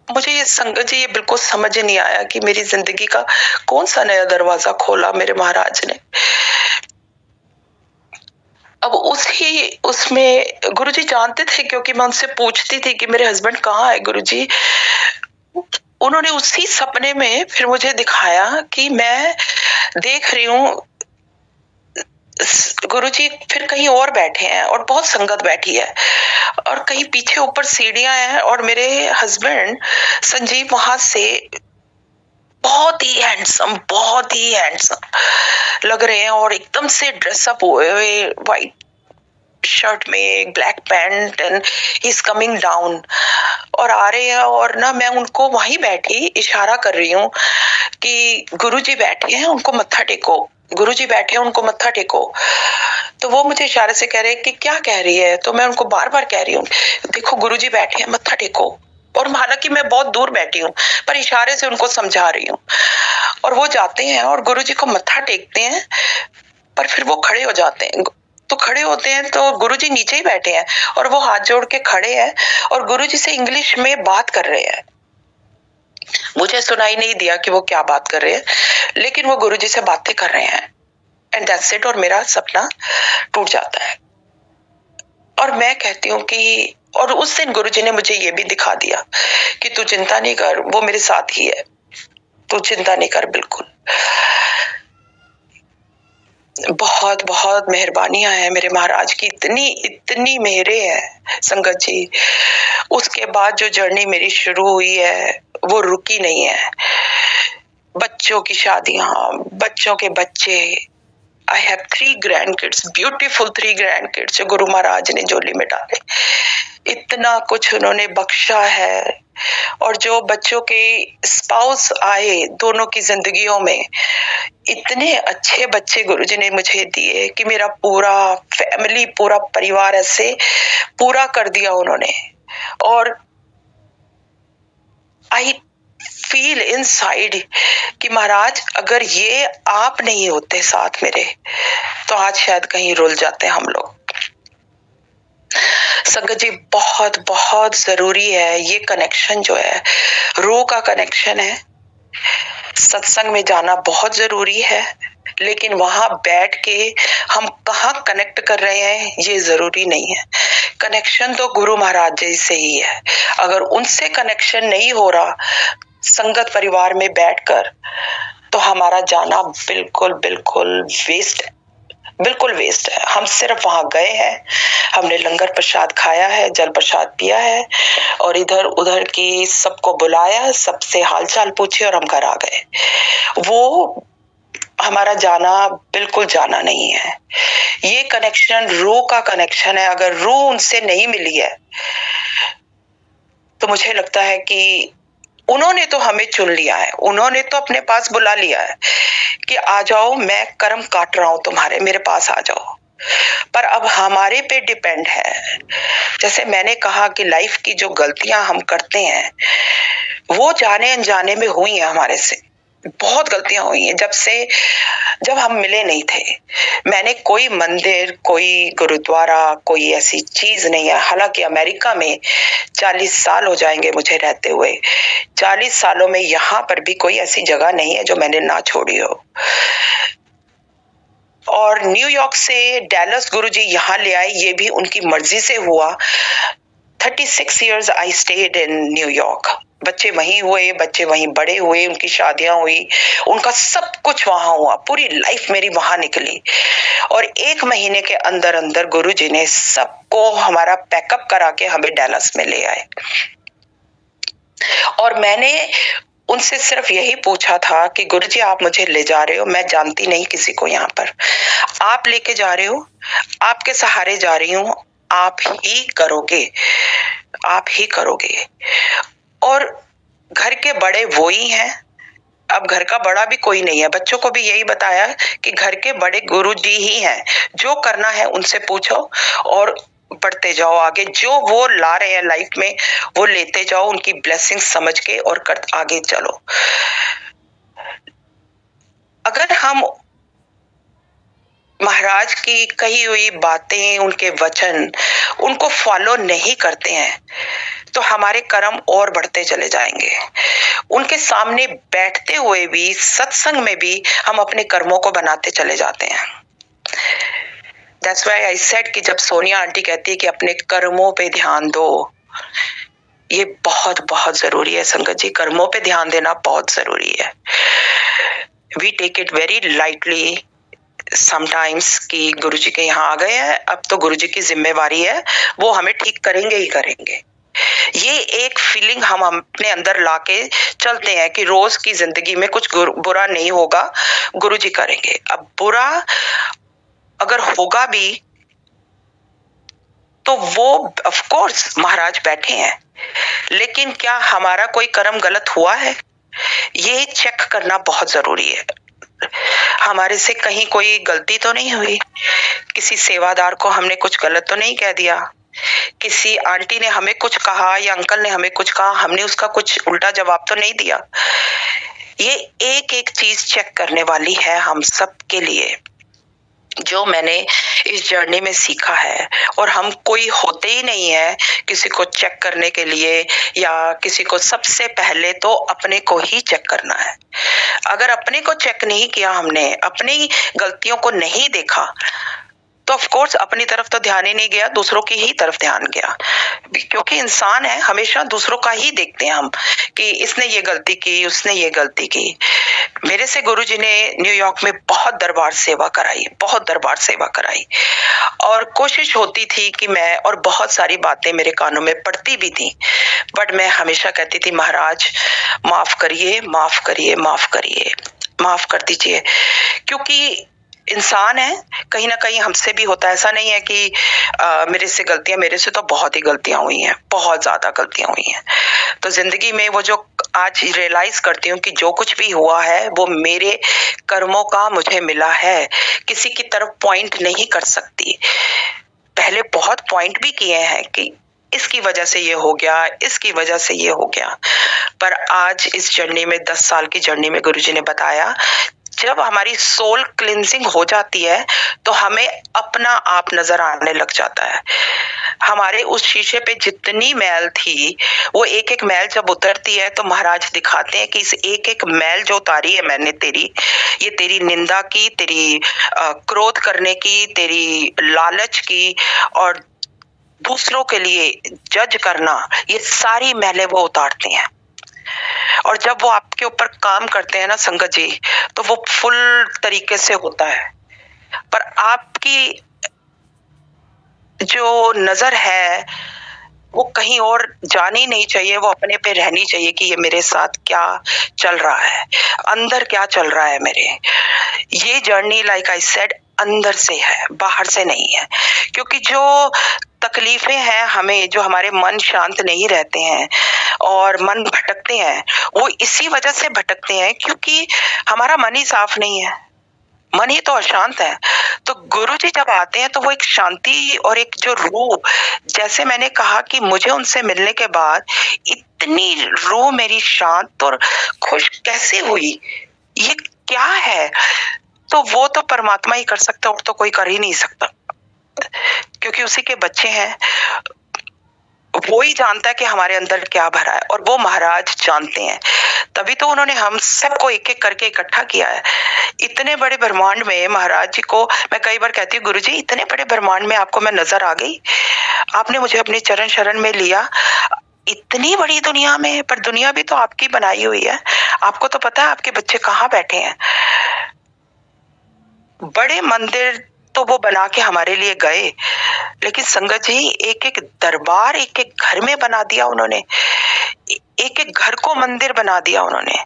मुझे ये संगत जी, ये बिल्कुल समझ नहीं आया कि मेरी जिंदगी का कौन सा नया दरवाजा खोला मेरे महाराज ने। अब उसमें गुरुजी जानते थे, क्योंकि मैं उनसे पूछती थी कि मेरे हस्बैंड कहाँ है गुरुजी। उन्होंने उसी सपने में फिर मुझे दिखाया कि मैं देख रही हूँ गुरुजी फिर कहीं और बैठे हैं और बहुत संगत बैठी है, और कहीं पीछे ऊपर सीढ़ियां हैं, और मेरे हस्बैंड संजीव वहां से बहुत ही हैंडसम लग रहे हैं, और एकदम से ड्रेसअप हुए हुए व्हाइट शर्ट में एक black pant, and he is coming down और आ रहे हैं। और ना मैं उनको वहीं बैठी इशारा कर रही हूँ कि गुरुजी बैठे हैं, उनको मत्था टेको, गुरुजी बैठे हैं, उनको मत्था टेको। तो वो मुझे इशारे से कह रहे हैं कि क्या कह रही है? तो मैं उनको बार बार कह रही हूँ, देखो गुरुजी बैठे हैं, मत्था टेको। और हालांकि मैं बहुत दूर बैठी हूँ, पर इशारे से उनको समझा रही हूँ। और वो जाते हैं और गुरुजी को मत्था टेकते हैं, पर फिर वो खड़े हो जाते हैं। तो खड़े होते हैं तो गुरुजी नीचे ही बैठे हैं, और वो हाथ जोड़ के खड़े हैं और गुरुजी से इंग्लिश में बात कर रहे हैं। मुझे सुनाई नहीं दिया कि वो क्या बात कर रहे हैं, लेकिन वो गुरुजी से बातें कर रहे हैं, एंड दैट्स इट। और मेरा सपना टूट जाता है। और मैं कहती हूँ कि, और उस दिन गुरुजी ने मुझे ये भी दिखा दिया कि तू चिंता नहीं कर, वो मेरे साथ ही है, तू चिंता नहीं कर बिल्कुल। बहुत बहुत मेहरबानियां हैं मेरे महाराज की, इतनी इतनी मेहरे हैं संगत जी। उसके बाद जो जर्नी मेरी शुरू हुई है वो रुकी नहीं है। बच्चों की शादियां, बच्चों के बच्चे। I have 3 grand kids, beautiful 3 grand kids जो गुरु महाराज ने झोली में डाले। इतना कुछ उन्होंने बख्शा है। और जो बच्चों के स्पाउस आए दोनों की जिंदगियों में, इतने अच्छे बच्चे गुरुजी ने मुझे दिए कि मेरा पूरा फैमिली, पूरा परिवार ऐसे पूरा कर दिया उन्होंने। और आई फील इनसाइड कि महाराज अगर ये आप नहीं होते साथ मेरे, तो आज शायद कहीं रुल जाते हम लोग। संगत जी, बहुत बहुत जरूरी है ये कनेक्शन जो है, रूह का कनेक्शन है। सत्संग में जाना बहुत जरूरी है, लेकिन वहां बैठ के हम कहाँ कनेक्ट कर रहे हैं ये जरूरी नहीं है। कनेक्शन तो गुरु महाराज जी से ही है। अगर उनसे कनेक्शन नहीं हो रहा संगत परिवार में बैठकर, तो हमारा जाना बिल्कुल बिल्कुल वेस्ट है, बिल्कुल वेस्ट है। हम सिर्फ वहां गए हैं, हमने लंगर प्रसाद खाया है, जल प्रसाद पिया है, और इधर उधर की सबको बुलाया, सबसे हालचाल पूछे और हम घर आ गए। वो हमारा जाना बिल्कुल जाना नहीं है। ये कनेक्शन रूह का कनेक्शन है। अगर रूह उनसे नहीं मिली है तो मुझे लगता है कि उन्होंने तो हमें चुन लिया है, उन्होंने तो अपने पास बुला लिया है कि आ जाओ, मैं कर्म काट रहा हूं तुम्हारे, मेरे पास आ जाओ। पर अब हमारे पे डिपेंड है। जैसे मैंने कहा कि लाइफ की जो गलतियां हम करते हैं वो जाने अनजाने में हुई हैं, हमारे से बहुत गलतियां हुई हैं। जब हम मिले नहीं थे, मैंने कोई मंदिर, कोई गुरुद्वारा, कोई ऐसी चीज नहीं है। हालांकि अमेरिका में 40 साल हो जाएंगे मुझे रहते हुए, 40 सालों में यहाँ पर भी कोई ऐसी जगह नहीं है जो मैंने ना छोड़ी हो। और न्यूयॉर्क से डैलस गुरुजी यहाँ ले आए, ये भी उनकी मर्जी से हुआ। 36 years I stayed in New York. बच्चे वहीं हुए, बच्चे वहीं बड़े हुए, उनकी शादियां हुई, उनका सब कुछ वहां हुआ, पूरी लाइफ मेरी वहां निकली। और 1 महीने के अंदर अंदर गुरुजी ने सबको हमारा पैकअप करा के हमें डैलस में ले आए। और मैंने उनसे सिर्फ यही पूछा था कि गुरुजी आप मुझे ले जा रहे हो, मैं जानती नहीं किसी को, यहाँ पर आप लेके जा रहे हो, आपके सहारे जा रही हूँ, आप ही करोगे, आप ही करोगे। और घर के बड़े वो ही हैं, अब घर का बड़ा भी कोई नहीं है। बच्चों को भी यही बताया कि घर के बड़े गुरुजी ही हैं, जो करना है उनसे पूछो और बढ़ते जाओ आगे। जो वो ला रहे हैं लाइफ में वो लेते जाओ, उनकी ब्लेसिंग समझ के और कर आगे चलो। अगर हम महाराज की कही हुई बातें, उनके वचन, उनको फॉलो नहीं करते हैं तो हमारे कर्म और बढ़ते चले जाएंगे। उनके सामने बैठते हुए भी, सत्संग में भी हम अपने कर्मों को बनाते चले जाते हैं। That's why I said कि जब सोनिया आंटी कहती है कि अपने कर्मों पे ध्यान दो, ये बहुत बहुत जरूरी है संगत जी। कर्मों पे ध्यान देना बहुत जरूरी है। We take it very lightly sometimes कि गुरुजी के यहाँ आ गए हैं, अब तो गुरुजी की जिम्मेवारी है, वो हमें ठीक करेंगे ही करेंगे। ये एक फीलिंग हम अपने अंदर लाके चलते हैं कि रोज की जिंदगी में कुछ बुरा नहीं होगा, गुरुजी करेंगे। अब बुरा अगर होगा भी तो वो ऑफ कोर्स महाराज बैठे हैं, लेकिन क्या हमारा कोई कर्म गलत हुआ है ये चेक करना बहुत जरूरी है। हमारे से कहीं कोई गलती तो नहीं हुई, किसी सेवादार को हमने कुछ गलत तो नहीं कह दिया, किसी आंटी ने हमें कुछ कहा या अंकल ने हमें कुछ कहा, हमने उसका कुछ उल्टा जवाब तो नहीं दिया। ये एक एक चीज चेक करने वाली है हम सब के लिए, जो मैंने इस जर्नी में सीखा है। और हम कोई होते ही नहीं है किसी को चेक करने के लिए, या किसी को सबसे पहले तो अपने को ही चेक करना है। अगर अपने को चेक नहीं किया, हमने अपनी गलतियों को नहीं देखा, तो ऑफ कोर्स अपनी तरफ तो ध्यान ही नहीं गया, दूसरों की ही तरफ ध्यान गया, क्योंकि इंसान है, हमेशा दूसरों का ही देखते हैं हम कि इसने ये गलती की, उसने ये गलती की। मेरे से गुरुजी ने न्यूयॉर्क में बहुत दरबार सेवा कराई, बहुत दरबार सेवा कराई, और कोशिश होती थी कि मैं, और बहुत सारी बातें मेरे कानों में पड़ती भी थी, बट मैं हमेशा कहती थी महाराज माफ करिए, माफ करिए, माफ करिए, माफ कर दीजिए, क्योंकि इंसान है, कहीं ना कहीं हमसे भी होता है। ऐसा नहीं है कि मेरे से गलतियां, मेरे से तो बहुत ही गलतियां हुई हैं, बहुत ज्यादा गलतियां हुई हैं। तो जिंदगी में वो जो आज रियलाइज करती हूँ कि जो कुछ भी हुआ है वो मेरे कर्मों का मुझे मिला है, किसी की तरफ पॉइंट नहीं कर सकती। पहले बहुत पॉइंट भी किए हैं कि इसकी वजह से ये हो गया, इसकी वजह से ये हो गया, पर आज इस जर्नी में, 10 साल की जर्नी में, गुरुजी ने बताया जब हमारी सोल क्लिंजिंग हो जाती है तो हमें अपना आप नजर आने लग जाता है। हमारे उस शीशे पे जितनी मैल थी, वो एक एक मैल जब उतरती है तो महाराज दिखाते हैं कि इस एक एक मैल जो उतारी है मैंने तेरी, ये तेरी निंदा की, तेरी क्रोध करने की, तेरी लालच की, और दूसरों के लिए जज करना, ये सारी मैलें वो उतारती हैं। और जब वो आपके ऊपर काम करते हैं ना संगत जी, तो वो फुल तरीके से होता है, पर आपकी जो नजर है वो कहीं और जानी नहीं चाहिए, वो अपने पे रहनी चाहिए कि ये मेरे साथ क्या चल रहा है, अंदर क्या चल रहा है मेरे। ये जर्नी लाइक आई सेड अंदर से है, बाहर से नहीं है, क्योंकि जो तकलीफें हैं हमें, जो हमारे मन शांत नहीं रहते हैं और मन भटकते हैं, वो इसी वजह से भटकते हैं क्योंकि हमारा मन ही साफ नहीं है, मन ही तो अशांत है। तो गुरुजी जब आते हैं तो वो एक शांति और एक जो रूह, जैसे मैंने कहा कि मुझे उनसे मिलने के बाद इतनी रूह मेरी शांत और खुश कैसे हुई, ये क्या है, तो वो तो परमात्मा ही कर सकता, और तो कोई कर ही नहीं सकता, क्योंकि उसी के बच्चे हैं, वो ही जानता है कि हमारे अंदर क्या भरा है, और वो महाराज जानते हैं, तभी तो उन्होंने हम सबको एक एक करके इकट्ठा किया है। इतने बड़े ब्रह्मांड में महाराज जी को मैं कई बार कहती हूँ, गुरुजी इतने बड़े ब्रह्मांड में आपको मैं नजर आ गई, आपने मुझे अपने चरण शरण में लिया, इतनी बड़ी दुनिया में, पर दुनिया भी तो आपकी बनाई हुई है, आपको तो पता है आपके बच्चे कहाँ बैठे हैं। बड़े मंदिर तो वो बना के हमारे लिए गए, लेकिन संगत जी एक एक दरबार एक एक घर में बना दिया उन्होंने, एक एक घर को मंदिर बना दिया उन्होंने।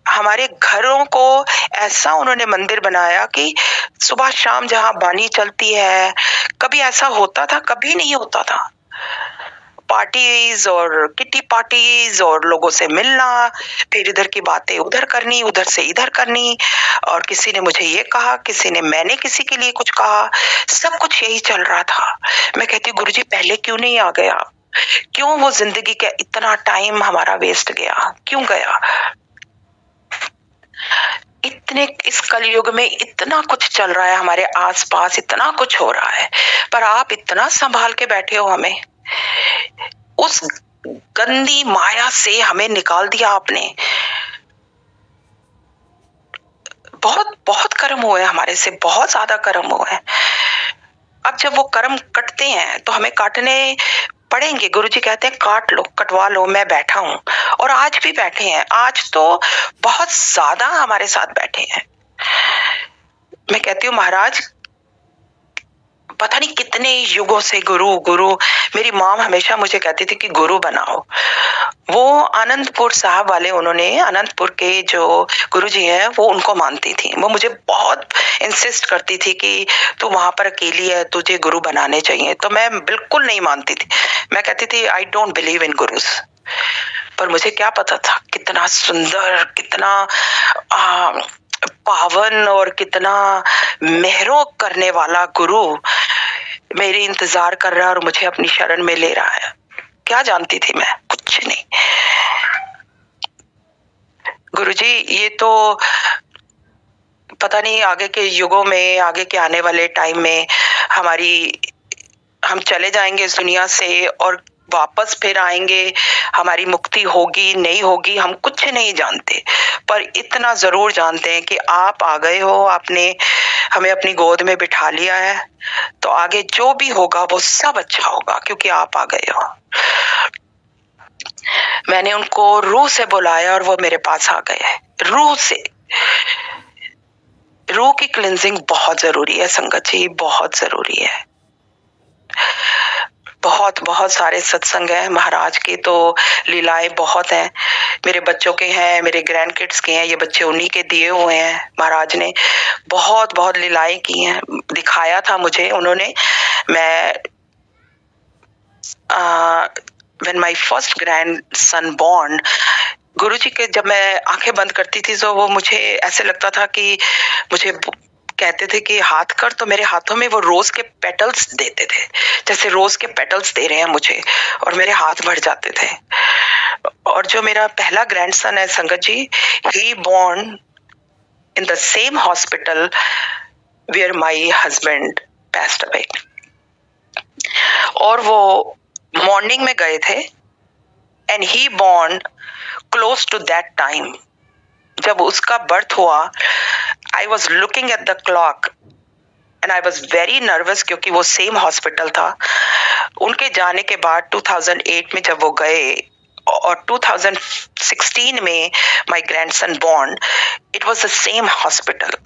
हमारे घरों को ऐसा उन्होंने मंदिर बनाया कि सुबह शाम जहां बानी चलती है, कभी ऐसा होता था, कभी नहीं होता था। पार्टीज और किटी पार्टीज और लोगों से मिलना, फिर इधर की बातें उधर करनी, उधर से इधर करनी, और किसी ने मुझे ये कहा, किसी ने, मैंने किसी के लिए कुछ कहा, सब कुछ यही चल रहा था। मैं कहती हूँ गुरुजी पहले क्यों नहीं आ गया, क्यों वो जिंदगी का इतना टाइम हमारा वेस्ट गया, क्यों गया। इतने इस कलयुग में इतना कुछ चल रहा है हमारे आसपास, इतना कुछ हो रहा है, पर आप इतना संभाल के बैठे हो, हमें उस गंदी माया से हमें निकाल दिया आपने। बहुत बहुत कर्म हुए हमारे से, बहुत ज्यादा कर्म हुए। अब जब वो कर्म कटते हैं तो हमें काटने पड़ेंगे। गुरुजी कहते हैं काट लो, कटवा लो, मैं बैठा हूं, और आज भी बैठे हैं, आज तो बहुत ज्यादा हमारे साथ बैठे हैं। मैं कहती हूँ महाराज पता नहीं कितने युगों से गुरु गुरु, मेरी मॉम हमेशा मुझे कहती थी कि गुरु बनाओ। वो आनंदपुर साहब वाले, उन्होंने आनंदपुर के जो गुरुजी हैं वो उनको मानती थी, वो मुझे बहुत इंसिस्ट करती थी कि तू वहां पर अकेली है, तुझे गुरु बनाने चाहिए, तो मैं बिल्कुल नहीं मानती थी। मैं कहती थी I don't believe in guru's, पर मुझे क्या पता था कितना सुंदर, कितना पावन और कितना मेहरों करने वाला गुरु मेरी इंतजार कर रहा है और मुझे अपनी शरण में ले रहा है। क्या जानती थी मैं, कुछ नहीं। गुरुजी ये तो पता नहीं आगे के युगों में, आगे के आने वाले टाइम में हम चले जाएंगे इस दुनिया से और वापस फिर आएंगे, हमारी मुक्ति होगी नहीं होगी हम कुछ नहीं जानते, पर इतना जरूर जानते हैं कि आप आ गए हो, आपने हमें अपनी गोद में बिठा लिया है, तो आगे जो भी होगा वो सब अच्छा होगा, क्योंकि आप आ गए हो। मैंने उनको रूह से बुलाया और वो मेरे पास आ गए, रूह से। रूह की क्लिंजिंग बहुत जरूरी है संगत जी, बहुत जरूरी है। बहुत बहुत सारे सत्संग हैं महाराज के, तो लीलाएं बहुत हैं। मेरे बच्चों के हैं, मेरे ग्रैंड किड्स के हैं, ये बच्चे उन्हीं के दिए हुए हैं। महाराज ने बहुत बहुत लीलाएं की हैं, दिखाया था मुझे उन्होंने। मैं when my first grandson born, Guruji के जब मैं आंखें बंद करती थी तो वो मुझे ऐसे लगता था कि मुझे कहते थे कि हाथ कर, तो मेरे हाथों में वो रोज के पेटल्स देते थे, जैसे रोज के पेटल्स दे रहे हैं मुझे, और मेरे हाथ भर जाते थे। और जो मेरा पहला ग्रैंडसन है संगत जी, he born in the same hospital where my husband passed away। और वो मॉर्निंग में गए थे, and he born close to that time. जब उसका बर्थ हुआ, I was looking at the clock and I was very nervous, क्योंकि वो सेम हॉस्पिटल था। उनके जाने के बाद 2008 में जब वो गए, और 2016 में my grandson born, it was the same hospital.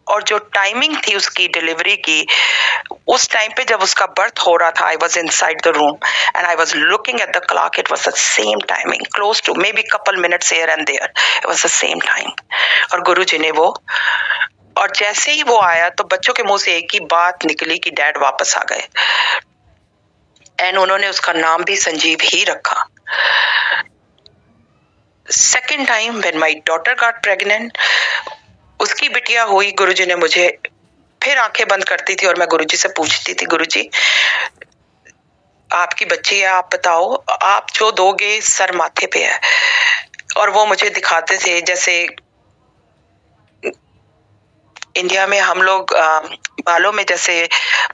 और जो टाइमिंग थी उसकी डिलीवरी की, उस टाइम पे जब उसका बर्थ हो रहा था, I was inside the room and I was looking at the clock, it was the same timing, close to maybe couple minutes here and there, it was the same time. और गुरुजी ने वो, और जैसे ही वो आया तो बच्चों के मुंह से एक ही बात निकली कि डैड वापस आ गए, एंड उन्होंने उसका नाम भी संजीव ही रखा। Second time when my daughter got pregnant, उसकी बिटिया हुई, गुरुजी ने मुझे, फिर आंखें बंद करती थी और मैं गुरुजी से पूछती थी, गुरुजी आपकी बच्ची है, आप बताओ, आप जो दोगे सर माथे पे है। और वो मुझे दिखाते थे, जैसे इंडिया में हम लोग बालों में जैसे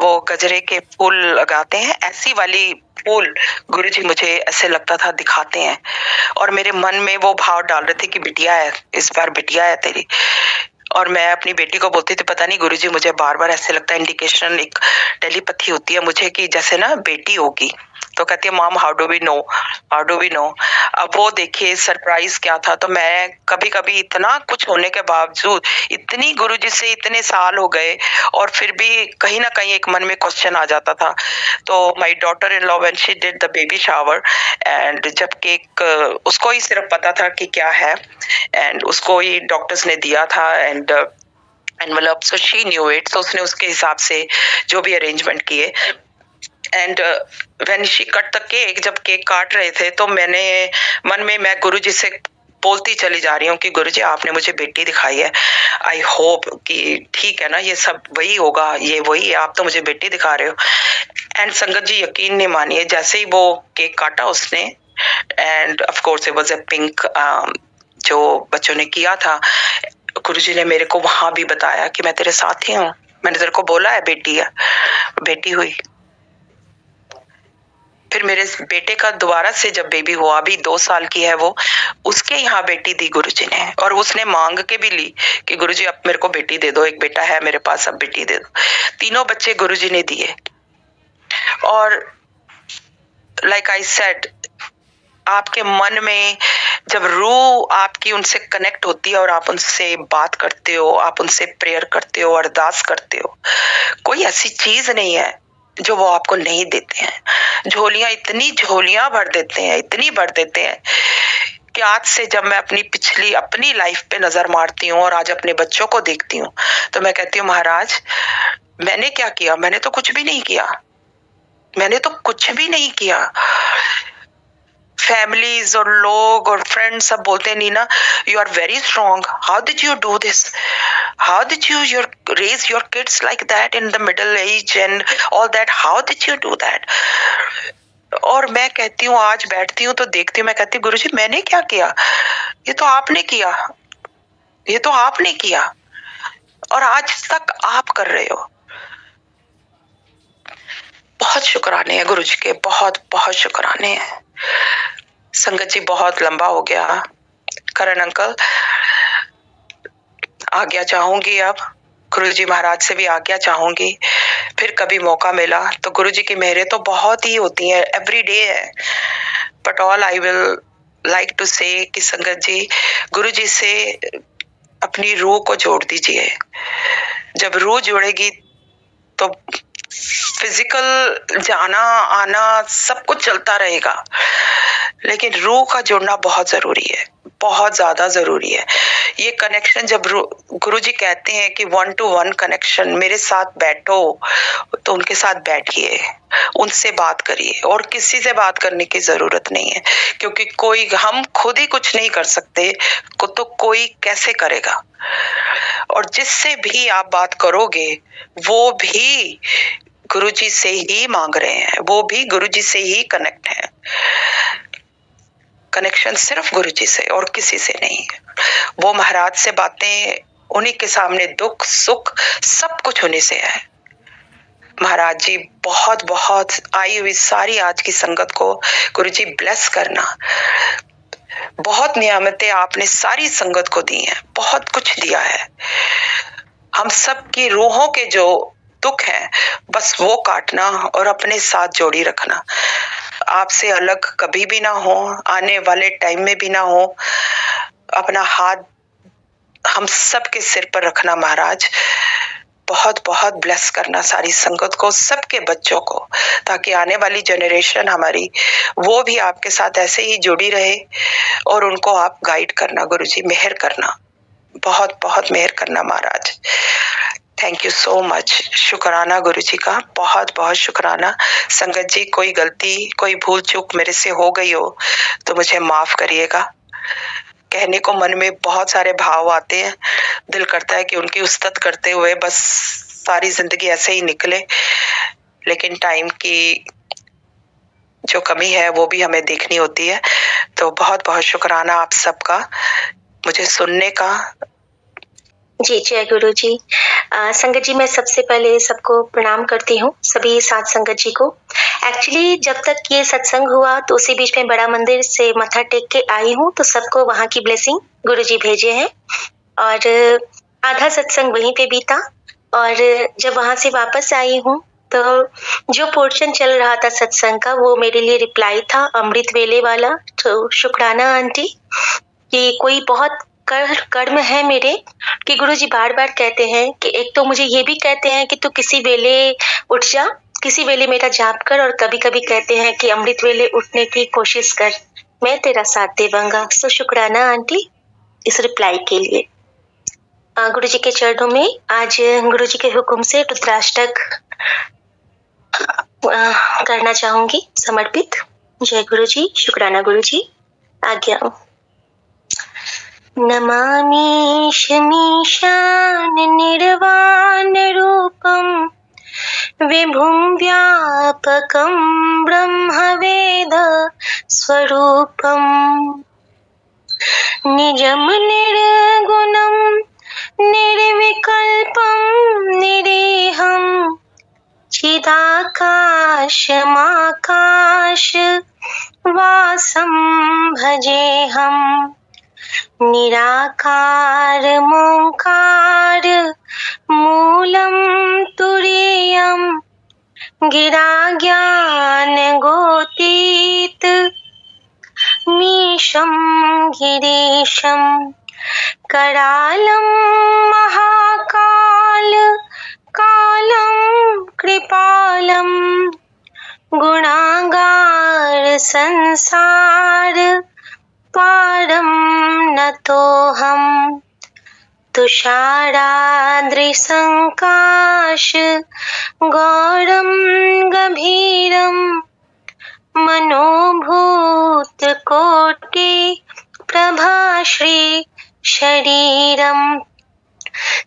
वो गजरे के फूल लगाते हैं, ऐसी वाली फूल गुरुजी मुझे ऐसे लगता था दिखाते हैं। और मेरे मन में वो भाव डाल रहे थे कि बिटिया है, इस बार बिटिया है तेरी। और मैं अपनी बेटी को बोलती थी, पता नहीं गुरुजी, मुझे बार बार ऐसे लगता है, इंडिकेशन, एक टेलीपैथी होती है मुझे कि जैसे ना बेटी होगी। तो कहती है, mom how do we know, how do we know. अब वो देखिए सरप्राइज क्या था। तो मैं कभी कभी इतना कुछ होने के बावजूद, इतनी गुरुजी से इतने साल हो गए, और फिर भी कहीं ना कहीं एक मन में क्वेश्चन आ जाता था। तो my daughter in law when she did the baby shower, and जब केक, उसको ही सिर्फ पता था कि क्या है, एंड उसको ही डॉक्टर्स ने दिया था, एंड मतलब सो शी न्यू इट, तो उसने उसके हिसाब से जो भी अरेंजमेंट किए। And when she cut the cake, जब केक काट रहे थे, तो मैंने मन में, मैं गुरुजी से बोलती चली जा रही हूँ कि गुरुजी आपने मुझे बेटी दिखाई है, आई होप कि ठीक है ना, ये सब वही होगा, ये वही है, आप तो मुझे बेटी दिखा रहे हो। एंड संगत जी यकीन नहीं मानिए, जैसे ही वो केक काटा उसने, end of course it was a pink, जो बच्चों ने किया था, गुरुजी ने मेरे को वहां भी बताया कि मैं तेरे साथ ही हूँ, मैंने तेरे को बोला है बेटी है, बेटी हुई। फिर मेरे बेटे का दोबारा से जब बेबी हुआ, अभी 2 साल की है वो, उसके यहाँ बेटी दी गुरुजी ने, और उसने मांग के भी ली कि गुरुजी अब मेरे को बेटी दे दो, एक बेटा है मेरे पास, अब बेटी दे दो। तीनों बच्चे गुरुजी ने दिए। और लाइक आई सेड, आपके मन में जब रूह आपकी उनसे कनेक्ट होती है और आप उनसे बात करते हो, आप उनसे प्रेयर करते हो, अरदास करते हो, कोई ऐसी चीज नहीं है जो वो आपको नहीं देते हैं। झोलियां, इतनी झोलियां भर देते हैं, इतनी भर देते हैं कि आज से जब मैं अपनी लाइफ पे नजर मारती हूँ और आज अपने बच्चों को देखती हूँ, तो मैं कहती हूँ, महाराज मैंने क्या किया? मैंने तो कुछ भी नहीं किया, मैंने तो कुछ भी नहीं किया। फैमिलीज और लोग और फ्रेंड्स सब बोलते हैं, Neena you are very strong, how did you do this, how did you raise your kids like that in the middle age and all that, how did you do that. और मैं कहती हूँ, आज बैठती हूँ तो देखती हूँ, मैं कहती हूँ, गुरुजी मैंने क्या किया? ये तो आपने किया, ये तो आपने किया, और आज तक आप कर रहे हो। बहुत शुक्राने हैं गुरुजी के, बहुत बहुत शुक्राने हैं। संगत जी बहुत लंबा हो गया। करण अंकल आज्ञा चाहूंगी अब। गुरुजी महाराज से भी आज्ञा चाहूंगी, फिर कभी मौका मिला तो गुरुजी की मेहरें तो बहुत ही होती हैं, एवरी डे है। But all I will like to say कि संगत जी, गुरुजी से अपनी रूह को जोड़ दीजिए। जब रूह जुड़ेगी तो फिजिकल जाना आना सब कुछ चलता रहेगा, लेकिन रूह का जुड़ना बहुत जरूरी है, बहुत ज्यादा जरूरी है। ये कनेक्शन जब गुरुजी कहते हैं कि 1 to 1 कनेक्शन, मेरे साथ बैठो, तो उनके साथ बैठिए, उनसे बात करिए, और किसी से बात करने की जरूरत नहीं है, क्योंकि कोई, हम खुद ही कुछ नहीं कर सकते तो कोई कैसे करेगा। और जिससे भी आप बात करोगे वो भी गुरुजी से ही मांग रहे हैं, वो भी गुरुजी से ही कनेक्ट है। कनेक्शन सिर्फ गुरुजी से और किसी से नहीं है। वो महाराज से बातें, उन्हीं के सामने दुख सुख सब कुछ उन्हीं से है। महाराज जी बहुत बहुत आई हुई सारी आज की संगत को गुरुजी ब्लेस करना। बहुत नियामतें आपने सारी संगत को दी हैं, बहुत कुछ दिया है। हम सब की रूहों के जो दुख हैं बस वो काटना और अपने साथ जोड़ी रखना। आपसे अलग कभी भी ना हो, आने वाले टाइम में भी ना हो। अपना हाथ हम सब के सिर पर रखना महाराज। बहुत बहुत ब्लेस करना सारी संगत को, सबके बच्चों को, ताकि आने वाली जनरेशन हमारी वो भी आपके साथ ऐसे ही जुड़ी रहे, और उनको आप गाइड करना गुरुजी, मेहर करना, बहुत बहुत मेहर करना महाराज। Thank you so much. शुक्राना गुरुजी का, बहुत बहुत शुक्राना। संगत जी कोई गलती कोई भूल चूक मेरे से हो गई हो तो मुझे माफ करिएगा। कहने को मन में बहुत सारे भाव आते हैं, दिल करता है कि उनकी उस्तत करते हुए बस सारी जिंदगी ऐसे ही निकले, लेकिन टाइम की जो कमी है वो भी हमें देखनी होती है। तो बहुत बहुत शुक्राना आप सबका मुझे सुनने का। जी जय गुरु जी। संगत जी मैं सबसे पहले सबको प्रणाम करती हूँ, सभी साथ संगत जी को। एक्चुअली जब तक ये सत्संग हुआ तो उसी बीच में बड़ा मंदिर से मत्था टेक के आई हूँ, तो सबको वहाँ की ब्लेसिंग गुरु जी भेजे हैं, और आधा सत्संग वहीं पे बीता। और जब वहाँ से वापस आई हूँ तो जो पोर्शन चल रहा था सत्संग का वो मेरे लिए रिप्लाई था अमृत वेले वाला। तो शुक्राना आंटी कि कोई बहुत कर्म है मेरे कि गुरुजी बार बार कहते हैं कि एक तो मुझे ये भी कहते हैं कि तू किसी वेले उठ जा, किसी वेले मेरा जाप कर, और कभी कभी कहते हैं कि अमृत वेले उठने की कोशिश कर, मैं तेरा साथ देवांगा। सो शुक्राना आंटी इस रिप्लाई के लिए। गुरुजी के चरणों में आज गुरुजी के हुक्म से रुद्राष्टक करना चाहूंगी समर्पित। जय गुरुजी। शुक्राना गुरुजी। आज्ञा। नमामि शमीशान निर्वाण रूपम विभुं व्यापकं ब्रह्मवेद स्वरूपम निजं निर्गुणं निर्विकल्पं निरीहं चिदाकाशमाकाश वासं भजेऽहम् निराकार मोंकार मूलम तुरीयम गिरा ज्ञान गोतीत मीशम गिरीशम करालम महाकाल कालम कृपालम गुणागार संसार पारम नतोऽहं तुषाराद्रिसंकाश गौरम गंभीरम मनोभूत कोटि प्रभाश्री शरीरम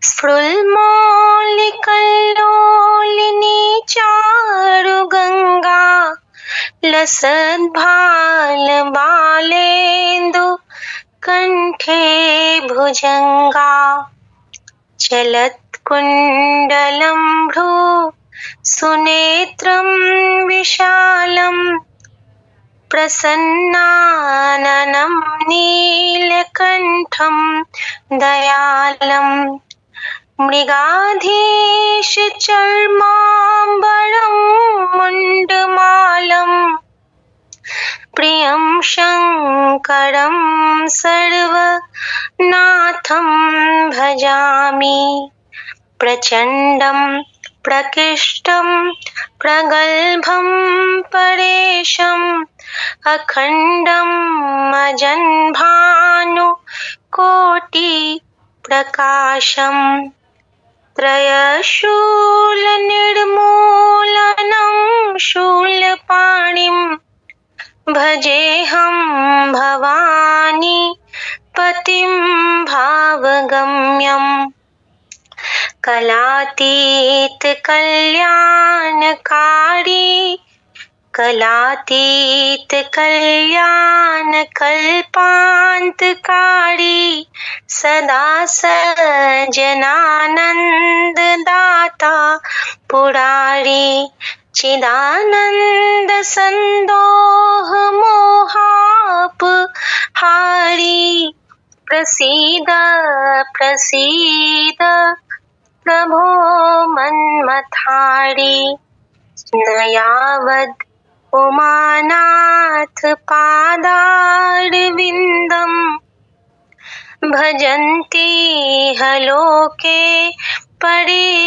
स्फुरन्मौलिकल्लोलिनी चारुगंगा लसद्भाल बालेन्दु कंठे भुजंगा चलत्कुण्डलं भ्रू सुनेत्रं विशालं प्रसन्नाननं नीलकण्ठं दयालं मृगाधीश चर्माम्बरं मुण्डमालं प्रियं शङ्करं सर्वनाथं भजामि। प्रचण्डं प्रकृष्टं प्रगल्भं परेशम् अखण्डम् अजन्भानुकोटिप्रकाशम् त्रयशूलनिर्मूलनं शूलपाणिं भजेऽहं भवानी पतिं भावगम्यम्। कलातीत कल्याणकारी कलातीत कल्याण कल्पान्तकारी सदा सज्जनानंद दाता पुरारी चिदानंद संदोह मोहापहारी प्रसीद प्रसीद प्रभो मन्मथारी। न यावद् उमानाथ पादारविन्दम् भजन्ति लोके परिवानराणाम्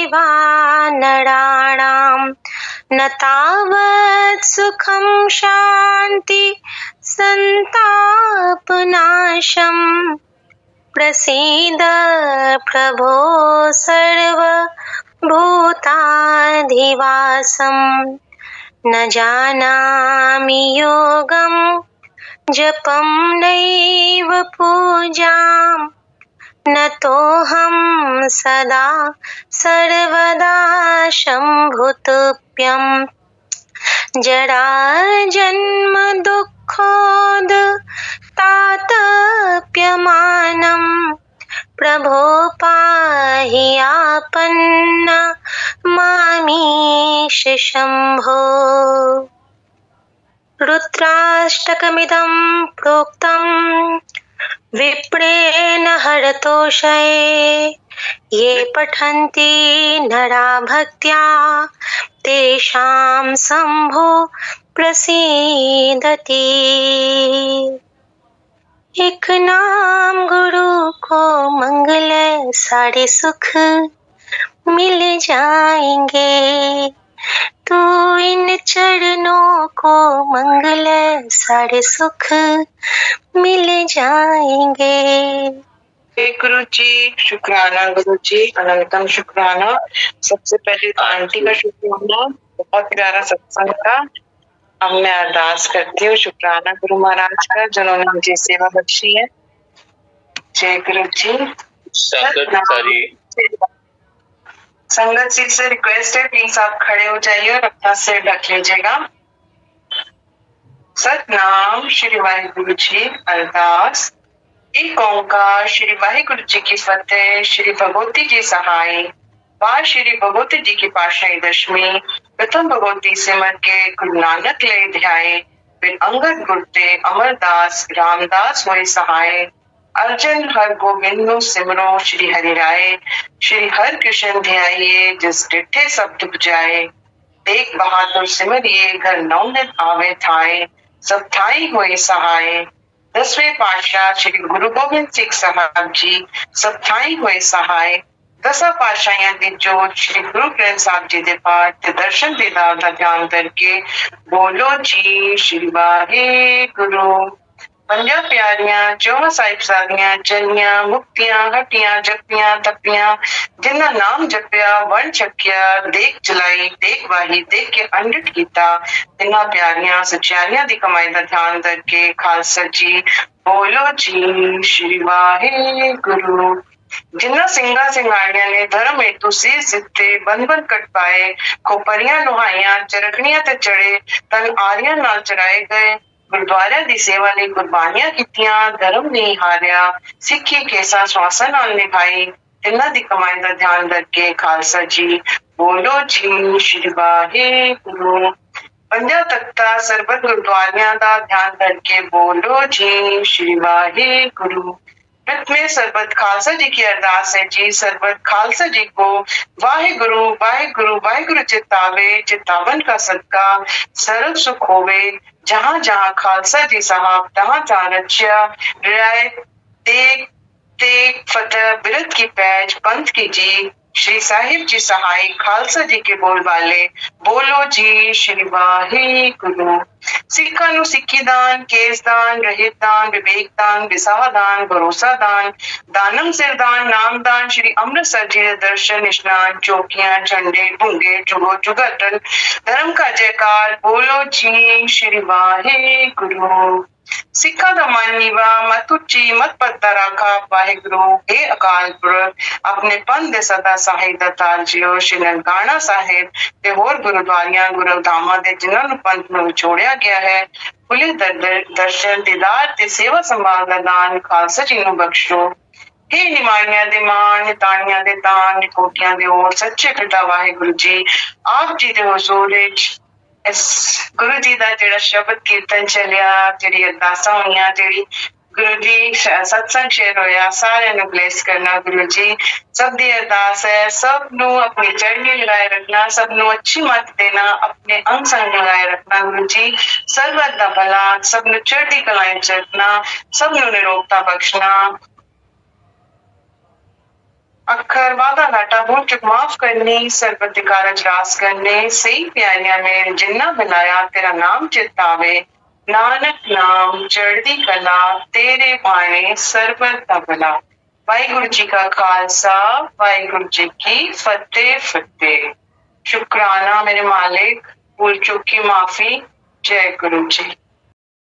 न तावत् सुखं शान्ति संतापनाशम्। प्रसीद प्रभो सर्वभूताधिवासम्। न जानामि योगं जपं नैव पूजां न तोऽहं सदा सर्वदा शम्भुतुभ्यम्। जरा जन्म दुःखोद तातप्यमानम् प्रभो पाहि आपन्न मामीश शम्भो। रुद्राष्टकमिदं प्रोक्तं विप्रेण हरतोषये ये पठन्ति नरा भक्त्या तेषां शम्भो प्रसीदति। एक नाम गुरु को मंगल सारे सुख मिल जाएंगे। तू इन चरणों को मंगल सारे सुख मिल जाएंगे। गुरु जी शुक्राना, गुरु जी अनंतम शुक्राना। सबसे पहले तो आंटी का शुक्राना, बहुत प्यारा सत्संग था। अब मैं अरदास करती हूँ शुक्राना गुरु महाराज का जिन्होंने मुझे सेवा बख्शी है। जय गुरु जी। संगत जी से रिक्वेस्ट है प्लीज आप खड़े हो जाइए और अपना सिर ढक लीजिएगा। सतनाम श्री वाहिगुरु जी। अरदास। एक ओंकार श्री वाहिगुरु जी की फतेह। श्री भगवती जी सहाय। वाह श्री भगवती जी की पातशाही दशमी। प्रथम भगवती सिमर के गुरु नानक ले ध्याए। फिर अंगद गुरते अमरदास रामदास हुए सहाय। अर्जन हर गोविंद सिमरो श्री हरि राय। श्री हर कृष्ण ध्याइए जिस डिठे सब दुख जाए। तेग बहादुर सिमरिए घर नवनित आवे थाए। सब थाई हुए सहाय। 10वें पातशाह श्री गुरु गोबिंद सिंह साहब जी सब थाई हुए सहाय। 10 पातशाहियां दी जोत श्री गुरु ग्रंथ साहब जी दे पाठ ते दर्शन दीदार दा ध्यान करके बोलो जी श्री वाहिगुरु। 5 प्यारियां 14 साहिबजादियां चलियां मुक्तियां हटियां जपियां तपियां जिन्ना नाम जपिया वन चकिया देख जलाई देख वाही देख के अंडित कीता। तिन्ना प्यारियां सच्चाइयां दी कमाई दा ध्यान करके खालसा जी बोलो जी श्री वाहिगुरु। जिन्ना सिंगा सिंगाड़ियां ने धर्म हेतु शीश दिते बंद बंद कट पाए। खोपरियां नुहाइयां चरखड़ियां ते चढ़े तन आरियां नाल चराए गए। गुरुद्वारे दी सेवा ਲਈ ਕੁਰਬਾਨੀਆਂ ਕੀਤੀਆਂ ਧਰਮ ਨਹੀਂ ਹਾਰਿਆ। ਸਿੱਖੀ ਕੇਸਾ ਸਵਾਸਾਂ ਨਾਲ ਨਿਭਾਈ। ਤਿੰਨਾਂ ਦੀ ਕਮਾਈ ਦਾ ਧਿਆਨ ਰੱਖੇ ਖਾਲਸਾ ਜੀ ਬੋਲੋ ਜੀ ਸ਼੍ਰੀ ਵਾਹਿਗੁਰੂ। 5 ਤਖਤਾਂ ਸਰਬਤ ਗੁਰਦੁਆਰਿਆਂ ਦਾ ਧਿਆਨ ਕਰਕੇ ਬੋਲੋ ਜੀ ਸ਼੍ਰੀ ਵਾਹਿਗੁਰੂ। रित में सरबत खालसा जी की अरदास है जी। सरबत खालसा जी को वाहिगुरु वाहिगुरु वाहिगुरु चितावे, चितावन का सदका सर्व सुख होवे। जहां जहां खालसा जी साहब तहां तहां रचिया राय तेग तेग फतेह बिरत की पैज पंथ की जी। श्री साहिब जी सहाय खालसा जी के बोल वाले बोलो जी श्री वाहिगुरु। सिੱਖਾਂ ਨੂੰ ਸਿੱਖੀ ਦਾਨ, ਕੇਸ ਦਾਨ, ਰਹਿਤ ਦਾਨ, ਵਿਵੇਕ ਦਾਨ, ਵਿਸਾਹ ਦਾਨ, ਭਰੋਸਾ ਦਾਨ, ਦਾਨਮ ਸਿਰ ਦਾਨ, ਨਾਮ ਦਾਨ, ਸ਼੍ਰੀ ਅੰਮ੍ਰਿਤਸਰ ਜੀ ਦੇ ਦਰਸ਼ਨ ਇਸ਼ਨਾਨ, ਚੌਕੀਆਂ, ਝੰਡੇ, ਭੁੰਗੇ, ਜੁਗੋ ਜੁਗਤਨ, ਧਰਮ ਕਾ ਜੈਕਾਰ, ਬੋਲੋ ਜੀ ਸ਼੍ਰੀ ਵਾਹਿਗੁਰੂ। ਸਿੱਖਾਂ ਦਾ ਮਨ ਨੀਵਾ, ਮਤ ਉੱਚੀ, ਮਤ ਪੱਤਾ ਰਾਖਾ, ਵਾਹਿਗੁਰੂ। हे ਅਕਾਲ ਪੁਰਖ ਆਪਣੇ ਪੰਥ ਦੇ ਸਦਾ ਸਾਹਿਬ ਦਾ ਤਾਰਜਿਓ। ਸ਼੍ਰੀ ਨਨਕਾਣਾ ਸਾਹਿਬ ਤੇ ਹੋਰ ਗੁਰਦੁਆਰਿਆਂ ਗੁਰਧਾਮਾਂ ਦੇ ਜਿਨ੍ਹਾਂ ਨੂੰ ਪੰਥ ਨੂੰ ਵਿਛੋੜਿਆ ਗਿਆ ਹੈ, ਖੁੱਲੇ ਦਰਸ਼ਨ ਦੀਦਾਰ ਤੇ ਸੇਵਾ ਸੰਭਾਲ ਦਾ ਦਾਨ ਖਾਲਸਾ ਜੀ ਨੂੰ ਬਖਸ਼ੋ। हे ਨਿਮਾਣਿਆਂ ਦੇ ਮਾਣ, ਨਿਤਾਣਿਆਂ ਦੇ ਤਾਣ, ਨਿਕੋਟੀਆਂ ਦੇ ਓਟ, ਸੱਚੇ ਪਿਤਾ ਵਾਹਿਗੁਰੂ ਜੀ ਆਪ ਜੀ ਦੇ ਹਜ਼ੂਰ ਵਿੱਚ ਇਸ ਗੁਰੂ ਜੀ ਦਾ ਜਿਹੜਾ ਸ਼ਬਦ ਕੀਰਤਨ ਚੱਲਿਆ, ਜਿਹੜੀ ਅਰਦਾਸਾਂ ਹੋਈਆਂ, ਜਿਹੜੀ ਗੁਰੂ ਜੀ ਸਤਸੰਗ ਸ਼ੇਅਰ ਹੋਇਆ, ਸਾਰਿਆਂ ਨੂੰ ਬਲੇਸ ਕਰਨਾ ਗੁਰੂ ਜੀ। ਸਭ ਦੀ ਅਰਦਾਸ ਹੈ ਸਭ ਨੂੰ ਆਪਣੀ ਚੜ੍ਹਨੀ ਲਗਾਏ ਰੱਖਣਾ, ਸਭ ਨੂੰ ਅੱਛੀ ਮੱਤ ਦੇਣਾ, ਆਪਣੇ ਅੰਗ ਸੰਗ ਲਗਾਏ ਰੱਖਣਾ ਗੁਰੂ ਜੀ। ਸਰਬਤ ਦਾ ਭਲਾ, ਸਭ ਨੂੰ ਚੜ੍ਹਦੀ ਕਲਾ ਚ ਰੱਖਣਾ, ਸਭ ਨੂੰ ਨਿਰੋਗਤਾ ਬਖਸ਼ਣਾ। अखर वादा घाटा भूल चुक माफ करनी, सरबत दे कारज रास करने, सही प्यारियां में जिन्ना मिलाया तेरा नाम चितावे। नानक नाम चढ़दी कला तेरे भाने सरबत दा भला। वाहिगुरु जी का खालसा, वाहिगुरु जी की फतेह फतेह। शुक्राना मेरे मालिक, भूल चूक की माफी। जय गुरु जी।